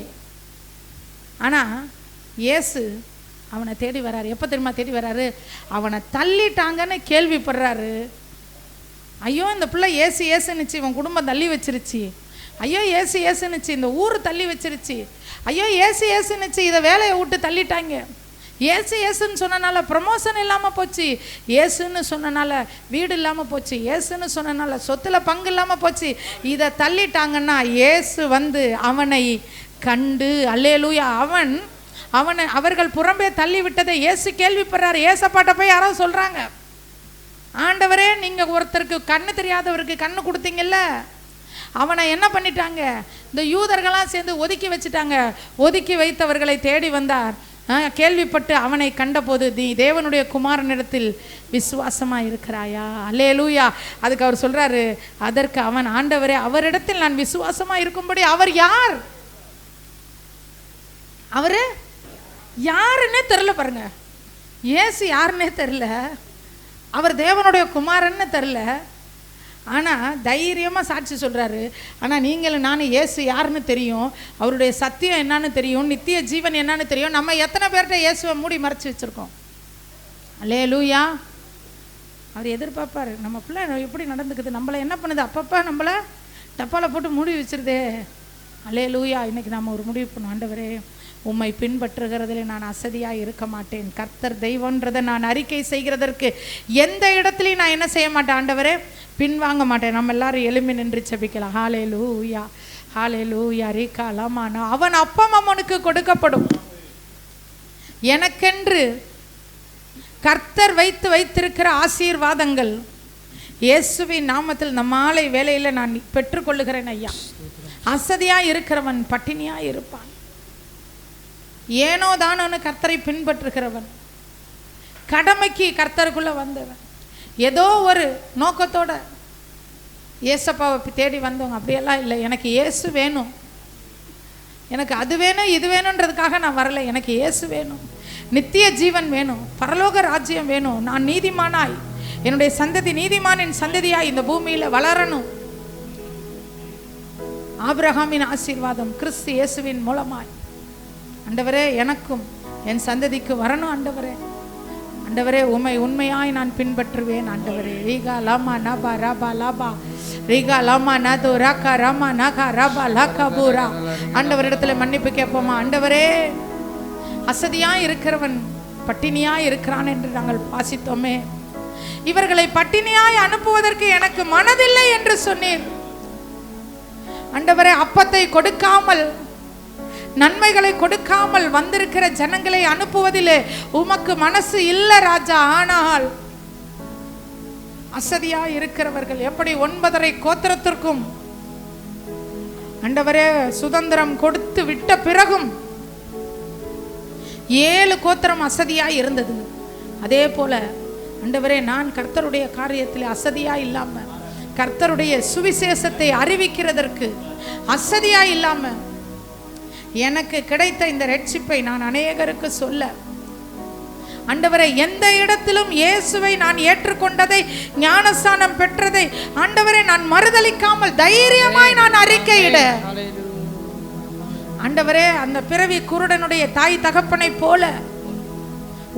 ஆனால் இயேசு அவனை தேடி வர்றாரு. எப்போ தெரியுமா தேடி வர்றாரு? அவனை தள்ளிட்டாங்கன்னு கேள்விப்படுறாரு. ஐயோ இந்த பிள்ளை ஏசுன்னுச்சு, இவன் குடும்பம் தள்ளி வச்சிருச்சு. ஐயோ ஏசுன்னுச்சு, இந்த ஊர் தள்ளி வச்சிருச்சு. ஐயோ ஏசுன்னுச்சு, இதை வேலையை விட்டு தள்ளிட்டாங்க. ஏசுன்னு சொன்னனால ப்ரமோஷன் இல்லாமல் போச்சு, ஏசுன்னு சொன்னனால வீடு இல்லாமல் போச்சு, ஏசுன்னு சொன்னனால சொத்தில் பங்கு இல்லாமல் போச்சு. இதை தள்ளிட்டாங்கன்னா இயேசு வந்து அவனை கண்டு, அல்லேலூயா, அவர்கள் புறம்பே தள்ளி விட்டதை இயேசு கேள்விப்படுறாரு. ஏசப்பாட்ட போய் யாரோ சொல்கிறாங்க, ஆண்டவரே நீங்கள் ஒருத்தருக்கு கண்ணு தெரியாதவருக்கு கண்ணு கொடுத்தீங்கல்ல, அவனை என்ன பண்ணிட்டாங்க, இந்த யூதர்களாம் சேர்ந்து ஒதுக்கி வச்சுட்டாங்க. ஒதுக்கி வைத்தவர்களை தேடி வந்தார். கேள்விப்பட்டு அவனை கண்டபோது, நீ தேவனுடைய குமாரனிடத்தில் விசுவாசமா இருக்கிறாயா? அல்லேலூயா. அதுக்கு அவர் சொல்றாரு, அதற்கு அவன், ஆண்டவரே, அவரிடத்தில் நான் விசுவாசமா இருக்கும்படி அவர் யார்? அவரு யாருன்னே தெரியல பாருங்க. இயேசு யாருன்னே தெரியல, அவர் தேவனுடைய குமாரன்னு தெரியல. ஆனால் தைரியமாக சாட்சி சொல்கிறாரு. ஆனால் நீங்களும் நானும் இயேசு யாருன்னு தெரியும், அவருடைய சத்தியம் என்னன்னு தெரியும், நித்திய ஜீவன் என்னன்னு தெரியும். நம்ம எத்தனை பேர்கிட்ட இயேசுவை மூடி மறைச்சி வச்சுருக்கோம்? அல்லேலூயா. அவர் எதிர்பார்ப்பார், நம்ம பிள்ளை எப்படி நடந்துக்குது, நம்மளை என்ன பண்ணுது, அப்பப்போ நம்மளை டப்பாவில் போட்டு மூடி வச்சிருதே. அல்லேலூயா. இன்றைக்கி நம்ம ஒரு முடிவு பண்ணுவோம், ஆண்டவரே, உம்மை பின்பற்றுகிறதில் நான் அசதியாக இருக்க மாட்டேன். கர்த்தர் தெய்வன்றதை நான் அறிக்கை செய்கிறதற்கு எந்த இடத்துலையும் நான் என்ன செய்ய மாட்டேன், ஆண்டவரே, பின்வாங்க மாட்டேன். நம்ம எல்லாரும் எழும்பி நின்று செபிக்கலாம். ஹல்லேலூயா, ஹல்லேலூயா. ரீகாலாமானா, அவன் அப்பம் அவனுக்கு கொடுக்கப்படும். எனக்கென்று கர்த்தர் வைத்திருக்கிற ஆசீர்வாதங்கள் இயேசுவின் நாமத்தில் இந்த மாலை வேளையில் நான் பெற்றுக்கொள்ளுகிறேன் ஐயா. அசதியாக இருக்கிறவன் பட்டினியாக இருப்பான். ஏனோ தானோன்னு கர்த்தரை பின்பற்றுகிறவன், கடமைக்கு கர்த்தருக்குள்ளே வந்தவன், ஏதோ ஒரு நோக்கத்தோட ஏசப்பாவை தேடி வந்தவங்க அப்படியெல்லாம் இல்லை. எனக்கு இயேசு வேணும், எனக்கு அது வேணும் இது வேணுன்றதுக்காக நான் வரல. எனக்கு இயேசு வேணும், நித்திய ஜீவன் வேணும், பரலோக ராஜ்யம் வேணும், நான் நீதிமானாய், என்னுடைய சந்ததி நீதிமானின் சந்ததியாய் இந்த பூமியில் வளரணும். ஆபிரகாமின் ஆசீர்வாதம் கிறிஸ்து இயேசுவின் மூலமாய் ஆண்டவரே எனக்கும் என் சந்ததிக்கு வரணும். ஆண்டவரே, ஆண்டவரே, உம்மை உண்மையாய் நான் பின்பற்றுவேன். ஆண்டவரே, ரீகா லாமா நபா ரபா லாபா ரீகா லாமா நது ராக்கா ராமா நகா ரபா லாக்கா பூரா. ஆண்டவரிடத்துல மன்னிப்பு கேட்போமா? ஆண்டவரே, அசதியாய் இருக்கிறவன் பட்டினியாய் இருக்கிறான் என்று நாங்கள் வாசித்தோமே. இவர்களை பட்டினியாய் அனுப்புவதற்கு எனக்கு மனதில்லை என்று சொன்னீர். ஆண்டவரே, அப்பத்தை கொடுக்காமல், நன்மைகளை கொடுக்காமல் வந்திருக்கிற ஜனங்களை அனுப்புவதிலே உமக்கு மனசு இல்லை ராஜா. ஆனால் அசதியா இருக்கிறவர்கள் எப்படி 9.5 கோத்திரத்திற்கும் ஆண்டவரே சுதந்திரம் கொடுத்து விட்ட பிறகும் 7 கோத்திரம் அசதியா இருந்தது. அதே போல ஆண்டவரே, நான் கர்த்தருடைய காரியத்தில் அசதியா இல்லாம, கர்த்தருடைய சுவிசேஷத்தை அறிவிக்கிறதற்கு அசதியா இல்லாம, எனக்கு கிடைத்த இந்த ரட்சிப்பை நான் அநேகருக்கு சொல்ல, ஆண்டவரே, எந்த இடத்திலும் இயேசுவை நான் ஏற்றுக்கொண்டதை, ஞானஸ்நானம் பெற்றதை ஆண்டவரே நான் மறுதலிக்காமல் தைரியமாய் நான் அறிக்கையிட, ஆண்டவரே, அந்த பிறவி குருடனுடைய தாய் தகப்பனை போல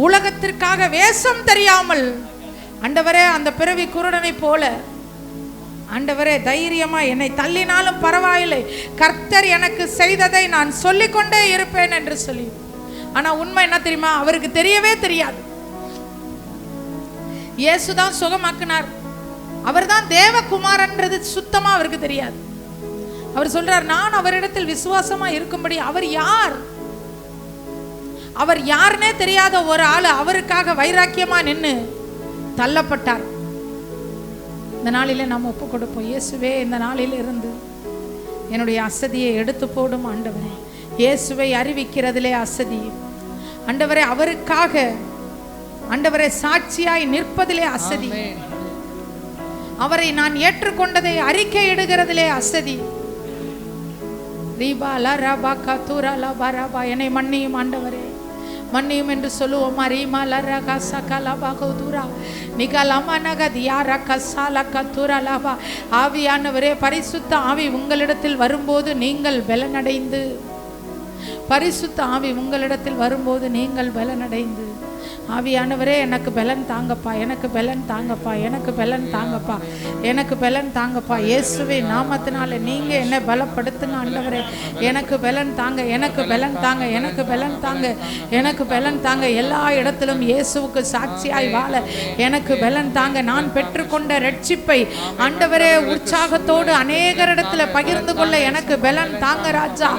உலகத்திற்காக வேஷம் தெரியாமல், ஆண்டவரே, அந்த பிறவி குருடனை போல ஆண்டவரே தைரியமா என்னை தள்ளினாலும் பரவாயில்லை, கர்த்தர் எனக்கு செய்ததை நான் சொல்லிக்கொண்டே இருப்பேன் என்று சொல்லி. ஆனா உண்மை என்ன தெரியுமா? அவருக்கு தெரியவே தெரியாது. இயேசுதான் சுகமாக்கினார், அவர்தான் தேவகுமாரன்றது சுத்தமா அவருக்கு தெரியாது. அவர் சொல்றார், நான் அவரிடத்தில் விசுவாசமா இருக்கும்படி அவர் யார்? அவர் யாருன்னே தெரியாத ஒரு ஆளு அவருக்காக வைராக்கியமா நின்று தள்ளப்பட்டார். இந்த நாளிலே நாம் ஒப்பு கொடுப்போம். இயேசுவே, இந்த நாளில் இருந்து என்னுடைய அசதியை எடுத்து போடும் ஆண்டவரே. இயேசுவை அறிவிக்கிறதிலே அசதி ஆண்டவரே, அவருக்காக ஆண்டவரே சாட்சியாய் நிற்பதிலே அசதி, அவரை நான் ஏற்றுக்கொண்டதை அறிக்கையிடுகிறதிலே அசதி. ரீபா லா ரபா கதூரா லா பரபா, என்னை மன்னியும் ஆண்டவரே, மன்னியும் என்று சொல்லுவோமா? ரீமா லரகா சகலபா கௌதுரா நிகலமா நகதியாரா கசாலா கதுரா லபா. ஆவியானவரே, பரிசுத்த ஆவி உங்களிடத்தில் வரும்போது நீங்கள் பலனடைந்து, பரிசுத்த ஆவி உங்களிடத்தில் வரும்போது நீங்கள் பலனடைந்து, ஆவியானவரே எனக்கு பலன் தாங்கப்பா, எனக்கு பலன் தாங்கப்பா, எனக்கு பலன் தாங்கப்பா, எனக்கு பலன் தாங்கப்பா. இயேசுவே நாமத்தினால நீங்க என்ன பலப்படுத்துங்க ஆண்டவரே. எனக்கு பலன் தாங்க, எனக்கு பலன் தாங்க, எனக்கு பலன் தாங்க, எனக்கு பலன் தாங்க. எல்லா இடத்திலும் இயேசுவுக்கு சாட்சியாய் வாழ எனக்கு பலன் தாங்க. நான் பெற்றுக்கொண்ட ரட்சிப்பை ஆண்டவரே உற்சாகத்தோடு அநேகரிடத்துல பகிர்ந்து கொள்ள எனக்கு பலன் தாங்க ராஜா.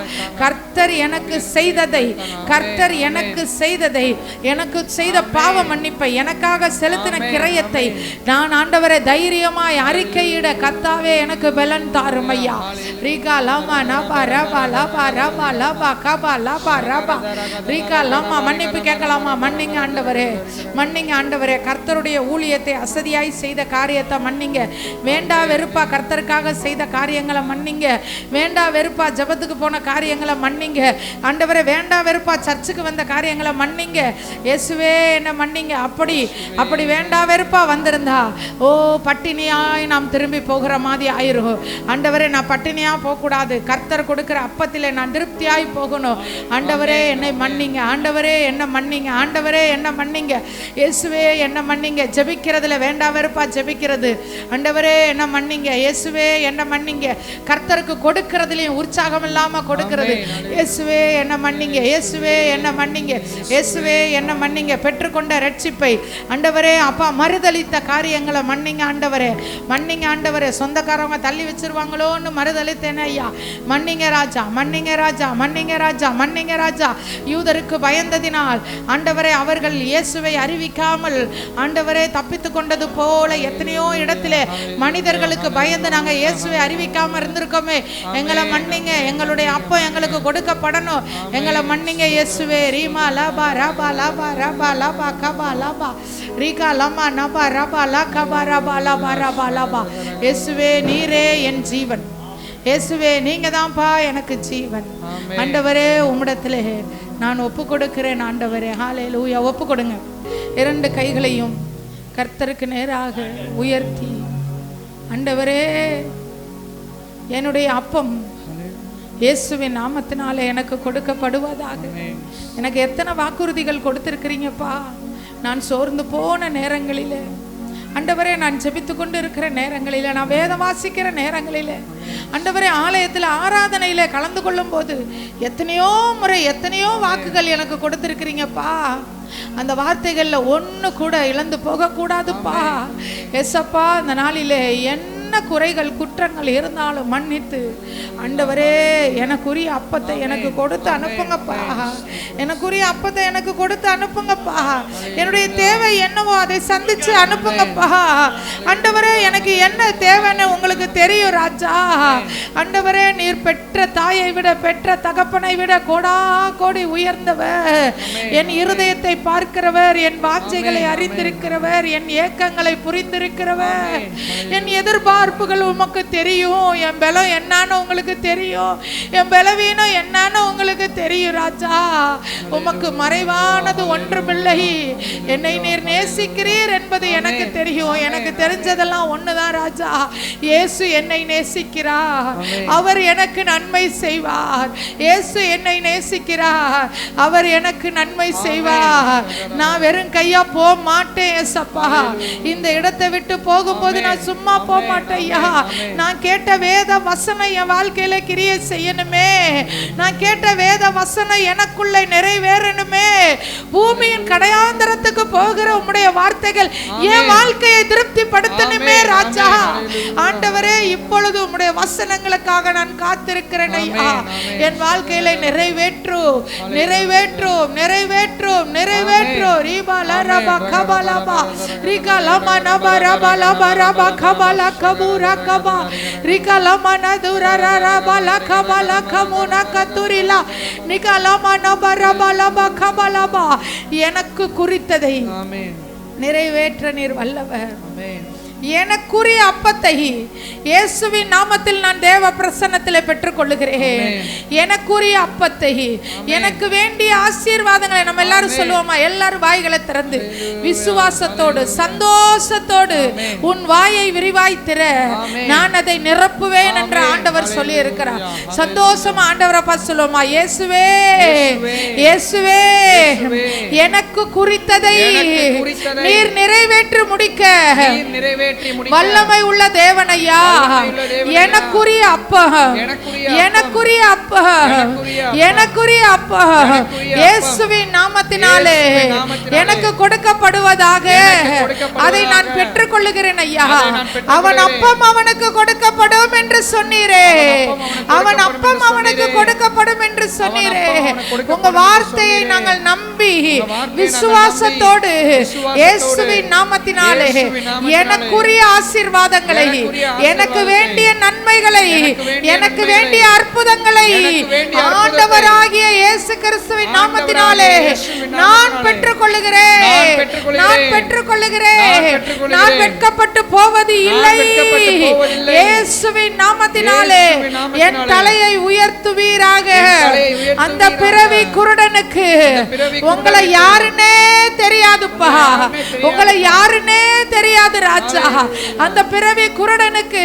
கர்த்தர் எனக்கு செய்ததை, கர்த்தர் எனக்கு செய்ததை, எனக்கு செய்த பாவ மன்னிப்பை, எனக்காக செலுத்தின கிரயத்தை நான் ஆண்டவரை தைரியமாய் அறிக்கையிட கர்த்தாவே எனக்கு பலன் தாரும் ஐயா. ரீகா லமா நபா ரபா லபா ரபா லபா கபா லபா ரபா ரீகா லமா. மன்னிப்பு கேட்கலாமா? மன்னிங்க ஆண்டவரே, மன்னிங்க ஆண்டவரே. கர்த்தருடைய ஊழியத்தை அசதியாய் செய்த காரியத்தை மன்னிங்க. வேண்டா வெறுப்பா கர்த்தருக்காக செய்த காரியங்களை மன்னிங்க. வேண்டா வெறுப்பா ஜபத்துக்கு போன காரியங்களை மன்னிங்க ஆண்டவரே. வேண்டா வெறுப்பா சர்ச்சுக்கு வந்த காரியங்களை மன்னிங்க இயேசுவே, என்ன மன்னிங்க. அப்படி வேண்டா வெறுப்பா வந்திருந்தா பட்டினியாய் நாம் திரும்பி போகிற மாதிரி ஆயிரும் ஆண்டவரே. நான் பட்டினியா போகக்கூடாது. கர்த்தர் கொடுக்கிற அப்பத்திலே நான் திருப்தியாய் போகணும் ஆண்டவரே. என்னை மன்னிங்க ஆண்டவரே, என்ன மன்னிங்க ஆண்டவரே, என்ன மன்னிங்க இயேசுவே, என்ன மன்னிங்க. ஜெபிக்கிறதுல வேண்டா வெறுப்பா ஜெபிக்கிறது ஆண்டவரே, என்ன மன்னிங்க இயேசுவே, என்ன மன்னிங்க. கர்த்தருக்கு கொடுக்கிறதுலயும் உற்சாகம் இல்லாம கொடுக்கிறது இயேசுவே, என்ன மன்னிங்க இயேசுவே, என்ன மன்னிங்க இயேசுவே, என்ன மன்னிங்க. பெற்றுக்கொண்ட ரட்சிப்பை ஆண்டவரே அப்பா மறுதளித்த காரியங்களை மன்னிங்க ஆண்டவரே, மன்னிங்க ஆண்டவரே. சொந்தக்காரவங்க தள்ளி வச்சிருவாங்களோன்னு மறுதளித்தேன் ஐயா. மன்னிங்க ராஜா, மன்னிங்க ராஜா, மன்னிங்க ராஜா, மன்னிங்க ராஜா. யூதருக்கு பயந்ததினால் ஆண்டவரே அவர்கள் இயேசுவை அறிவிக்காமல் ஆண்டவரே தப்பித்து கொண்டது போல எத்தனையோ இடத்திலே மனிதர்களுக்கு பயந்து நாங்க இயேசுவை அறிவிக்காம இருந்திருக்கோமே. எங்களை மன்னிங்க. எங்களுடைய அப்பம் எங்களுக்கு கொடுக்கப்படணும். எங்களை மன்னிங்க இயேசுவே. ரீமா லபா ரபா லபா ரபா லபா கபா லபா ரீகா லமா நபா ரபா லா கபா ரபா லபா ரபா லபா. இயேசுவே நீரே என் ஜீவன். இயேசுவே நீங்க தான்ப்பா எனக்கு ஜீவன். ஆண்டவரே உம்மிடத்திலே நான் ஒப்பு கொடுக்கிறேன் ஆண்டவரே. ஹல்லேலூயா. ஒப்பு கொடுங்க. 2 கைகளையும் கர்த்தருக்கு நேராக உயர்த்தி ஆண்டவரே என்னுடைய அப்பம் இயேசுவின் நாமத்தினாலே எனக்கு கொடுக்கப்படுவதாக. எனக்கு எத்தனை வாக்குறுதிகள் கொடுத்திருக்கிறீங்கப்பா. நான் சோர்ந்து போன நேரங்களிலே ஆண்டவரே, நான் ஜெபித்து கொண்டு இருக்கிற நேரங்களிலே, நான் வேதம் வாசிக்கிற நேரங்களிலே ஆண்டவரே, ஆலயத்தில் ஆராதனையில கலந்து கொள்ளும் போது எத்தனையோ முறை எத்தனையோ வாக்குகள் எனக்கு கொடுத்திருக்கிறீங்கப்பா. அந்த வார்த்தைகள்ல ஒண்ணு கூட இழந்து போக கூடாதுப்பா. எஸ்அப்பா, அந்த நாளிலே என்ன குறைகள் குற்றங்கள் இருந்தாலும் மன்னித்து ஆண்டவரே எனக்குரிய அப்பத்தை எனக்கு கொடுத்து அனுப்புங்கப்பா. எனக்குரிய அப்பத்தை எனக்கு கொடுத்து அனுப்புங்கப்பா. என்னுடைய தேவை என்னவோ அதை சந்திச்சு அனுப்புங்கப்பா. ஆண்டவரே எனக்கு என்ன தேவைன்னு உங்களுக்கு தெரியும் ராஜா. ஆண்டவரே நீர் பெற்ற தாயை விட பெற்ற தகப்பனை விட கோடா கோடி உயர்ந்தவர். என் இருதயத்தை பார்க்கிறவர், என் வாஞ்சைகளை அறிந்திருக்கிறவர், என் ஏக்கங்களை புரிந்திருக்கிறவர். என் எதிர்பார்ப்புகள் உமக்கு தெரியும். என் பலம் என்னன்னு உங்களுக்கு தெரியும். என் பலவீனம் என்னன்னு உங்களுக்கு தெரியும் ராஜா. உமக்கு மறைவானது ஒன்றுமில்லை. என்னை நீர் நேசிக்கிறீர் என்பது எனக்கு தெரியும். எனக்கு தெரிஞ்சதெல்லாம் ஒண்ணுதான் ராஜா. இயேசு என்னை நேசிக்கிறார். அவர் எனக்கு நன்மை செய்வார். இயேசு என்னை நேசிக்கிறார். அவர் எனக்கு நன்மை செய்வார். நான் வெறும் கையா போக மாட்டேன் ஏசப்பா. இந்த இடத்தை விட்டு போகும்போது நான் சும்மா போக மாட்டேன் ஐயா. நான் கேட்ட வேத வசனம் என் வாழ்க்கையில கிரியை செய்யணுமே. நான் கேட்ட வேத வசனம் எனக்குள்ள நிறைவேறணுமே. பூமியின் கடையாந்தரத்துக்கு போகிற உம்முடைய வார்த்தைகள் என் வாழ்க்கையை திருப்திப்படுத்தணுமே ராஜா. ஆண்டவரே இப்பொழுது உம்முடைய வசனங்களுக்காக நான் காத்திருக்கிறேன் ஐயா. என் வாழ்க்கையில நிறைவேற்றும் நிறைவேற்றும் நிறைவேற்றும் நிறைவேற்றும். ரீபாலா ரபா கபாலபா ரிகா லமா நபா ரபா லபா ரபா கபாலா கபூரா கபா ரிகா லமா நதுரா ரபா லா கபாலா கமுனா கதுரிலா நிகா லமா நபா ரபா லபா கபாலபா. எனக்கு குறித்ததை நிறைவேற்ற நீர் வல்லவர். எனக்குரிய அப்பத்தை இயேசுவின் நாமத்தில் நான் தேவ பிரசன்னத்தில் பெற்றுக் கொள்ளுகிறேன். எனக்குரிய அப்பத்தை, எனக்கு வேண்டிய ஆசீர்வாதங்களை நம்ம எல்லாரும் சொல்லுவோமா? எல்லாரும் வாய்களை திறந்து விசுவாசத்தோடு சந்தோஷத்தோடு உன் வாயை விரிவாய் திற, நான் அதை நிரப்புவேன் என்று ஆண்டவர் சொல்லி இருக்கிறார். சந்தோஷமா ஆண்டவரை பார்த்து சொல்லுவோமா? இயேசுவே இயேசுவே எனக்கு குறித்ததை நீர் நிறைவேற்றி முடிக்க வல்லமை உள்ள தேவன் ஐயா, எனக்குரிய அப்பா, எனக்குரிய அப்பா, எனக்குரிய அப்பா இயேசுவின் நாமத்தினாலே எனக்கு கொடுக்கப்படுவதாக அதை நான் பெற்றுக் கொள்ளுகிறேன் ஐயா. அவன் அப்பம் அவனுக்கு கொடுக்கப்படும் என்று சொன்னீரே, அவன் அப்பம் அவனுக்கு கொடுக்கப்படும் என்று சொன்னீரே. உங்க வார்த்தையை நாங்கள் நம்பி விசுவாசத்தோடு இயேசுவின் நாமத்தினாலே எனக்குரிய ஆசீர்வாதங்களை, எனக்கு வேண்டிய நன்மைகளை, எனக்கு வேண்டிய அற்புதங்களை ஆண்டவராகிய இயேசு கிறிஸ்துவின் நாமத்தினாலே நான் பெற்றுக் கொள்ளுகிறேன், நான் பெற்றுக் கொள்ளுகிறேன். நான் வெட்கப்பட்டு போவது இல்லை. இயேசுவின் நாமத்தினாலே என் தலையை உயர்த்துவீராக. அந்த பிறவி குருடனுக்கு உங்களை யாருன்னே தெரியாதுப்பா, உங்களை யாருன்னே தெரியாது ராஜா. அந்த பிறவி குருடனுக்கு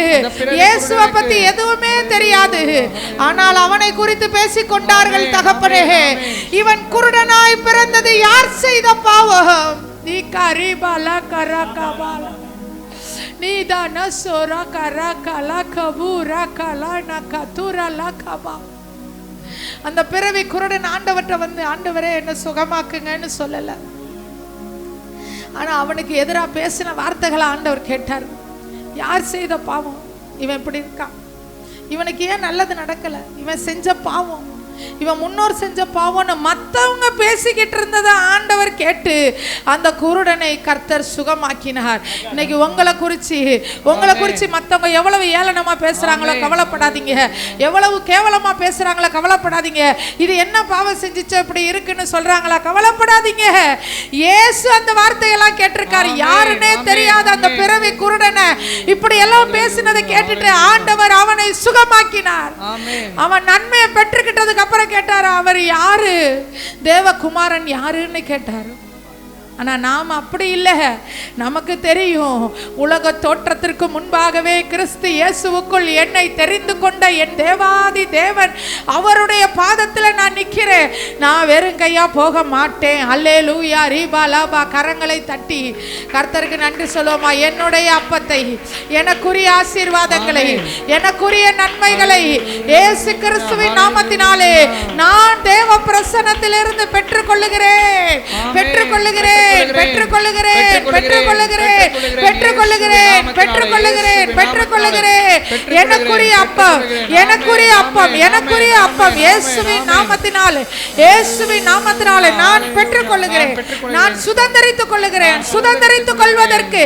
இயேசுவை பத்தி எதுவுமே தெரியாது. ஆனால் அவனை குறித்து பேசிக் கொண்டார்கள் தகப்பனே. இவன் குருடனாய் பிறந்தது யார் செய்த பாவம்? நீ கரிபாலா கரகபாலா நீதான சோரா கரகலா கபூரா கலானா கதுரலா கபா. அந்த பிறவி குருடன் ஆண்டவர்கிட்ட வந்து, ஆண்டவரே என்ன சுகமாக்குங்கன்னு சொல்லல. ஆனா அவனுக்கு எதிராக பேசின வார்த்தைகளை ஆண்டவர் கேட்டார். யார் செய்த பாவம்? இவன் இப்படி இருக்கான், இவனுக்கு ஏன் நல்லது நடக்கல? இவன் செஞ்ச பாவம், இவன் முன்னோர் செஞ்ச பாவம்னு மற்றவங்க பேசிக்கிட்டு இருந்ததை ஆண்டவர் கேட்டு அந்த குருடனை கர்த்தர் சுகமாக்கினார். இன்னைக்கு உங்களை குறிச்சு மற்றவங்க எவ்வளவு ஏளனமா பேசுறாங்களோ கவலைப்படாதீங்க, எவ்வளவு கேவலமா பேசுறாங்களோ கவலைப்படாதீங்க. இது என்ன பாவம் செஞ்சிச்சோ இப்படி இருக்குன்னு சொல்றாங்களா கவலைப்படாதீங்க. இயேசு அந்த வார்த்தையெல்லாம் கேட்டிருக்காரு. யாருன்னே தெரியாத அந்த பிறவி குருடனை இப்படி எல்லாம் பேசினதை கேட்டுட்டு ஆண்டவர் அவனை சுகமாக்கினார். அவன் நன்மையை பெற்றுக்கிட்டதுக்கு அப்புறம் கேட்டாரு, அவர் யாரு, தேவகுமாரன் யாருன்னு கேட்டாரு. ஆனா நாம் அப்படி இல்லை. நமக்கு தெரியும், உலக தோற்றத்திற்கு முன்பாகவே கிறிஸ்து இயேசுவுக்குள் என்னை தெரிந்து கொண்ட என் தேவாதி தேவன் அவருடைய பாதத்துல நான் நிக்கிறேன். நான் வெறும் கையா போக மாட்டேன். அல்லேலூயா ரீபா லாபா. கரங்களை தட்டி கர்த்தருக்கு நன்றி சொல்லுவோமா? என்னுடைய அப்பத்தை, எனக்குரிய ஆசீர்வாதங்களை, எனக்குரிய நன்மைகளை இயேசு கிறிஸ்துவின் நாமத்தினாலே நான் தேவ பிரசன்னத்திலிருந்து பெற்றுக்கொள்ளுகிறேன், பெற்றுக்கொள்ளுகிறேன், பெற்றுக்கொள்ளுகிறேன், பெற்றுக்கொள்ளுகிறேன், பெற்றுக்கொள்ளுகிறேன், பெற்றுக்கொள்ளுகிறேன், பெற்றுக்கொள்ளுகிறேன். எனக்குரிய அப்பம், எனக்குரிய அப்பம், எனக்குரிய அப்பம் இயேசுவின் நாமத்தினாலே, இயேசுவின் நாமத்தினாலே நான் பெற்றுக்கொள்ளுகிறேன், நான் சுதந்தரித்துக் கொள்ளுகிறேன். சுதந்தரித்துக் கொள்வதற்கு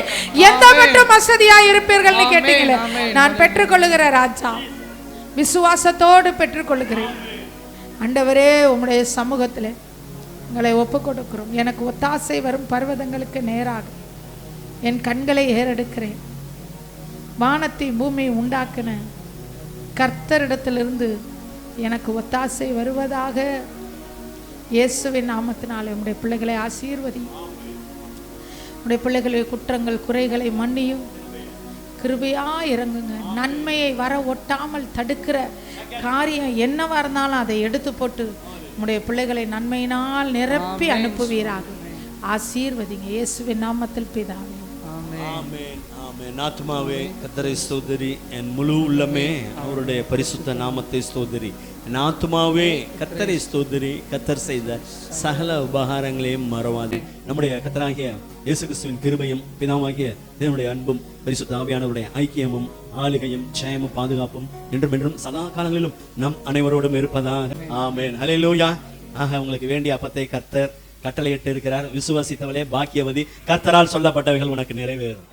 எந்த மட்டும் வசதியாய் இருப்பீர்கள் கேட்டீங்களே, நான் பெற்றுக்கொள்ளுகிறேன் ராஜா. விசுவாசத்தோடு பெற்றுக்கொள்ளுகிறேன். ஆண்டவரே, உம்முடைய சமூகத்திலே உங்களை ஒப்பு கொடுக்கிறோம். எனக்கு ஒத்தாசை வரும் பர்வதங்களுக்கு நேராக என் கண்களை ஏறெடுக்கிறேன். வானத்தை பூமி உண்டாக்கின கர்த்தரிடத்திலிருந்து எனக்கு ஒத்தாசை வருவதாக. இயேசுவின் நாமத்தினாலே உம்முடைய பிள்ளைகளை ஆசீர்வதி. உம்முடைய பிள்ளைகளுடைய குற்றங்கள் குறைகளை மன்னியும். கிருபையா இறங்குங்க. நன்மையை வர ஒட்டாமல் தடுக்கிற காரியம் என்னவா இருந்தாலும் அதை எடுத்து போட்டு உம்முடைய பிள்ளைகளை நன்மையினால் நிரப்பி அனுப்புவீராக. ஆசீர்வதிங்க இயேசுவின் நாமத்தில் பிதாவே. ஆமென், ஆமென். ஆத்துமாவே கர்த்தரை ஸ்தோத்திரி, என் முழு உள்ளமே அவருடைய பரிசுத்த நாமத்தை ஸ்தோத்திரி. என் ஆத்துமாவே கர்த்தரை ஸ்தோத்திரி, கர்த்தர் செய்த சகல உபகாரங்களையும் மறவாதே. நம்முடைய கர்த்தராகிய இயேசு கிறிஸ்துவின் கிருபையும் பிதாவாகிய தேவனுடைய அன்பும் பரிசுத்த ஆவியானவருடைய ஐக்கியமும் ஆளுகையும் ஜெயமும் பாதுகாப்பும் என்றும் என்றும் சதா காலங்களிலும் நம் அனைவரோடும் இருப்பதாக. ஆமென், ஹல்லேலூயா. ஆக உங்களுக்கு வேண்டிய அப்பத்தை கர்த்தர் கட்டளையிட்டு இருக்கிறார். விசுவாசித்தவளே பாக்கியவதி, கர்த்தரால் சொல்லப்பட்டவைகள் உனக்கு நிறைவேறும்.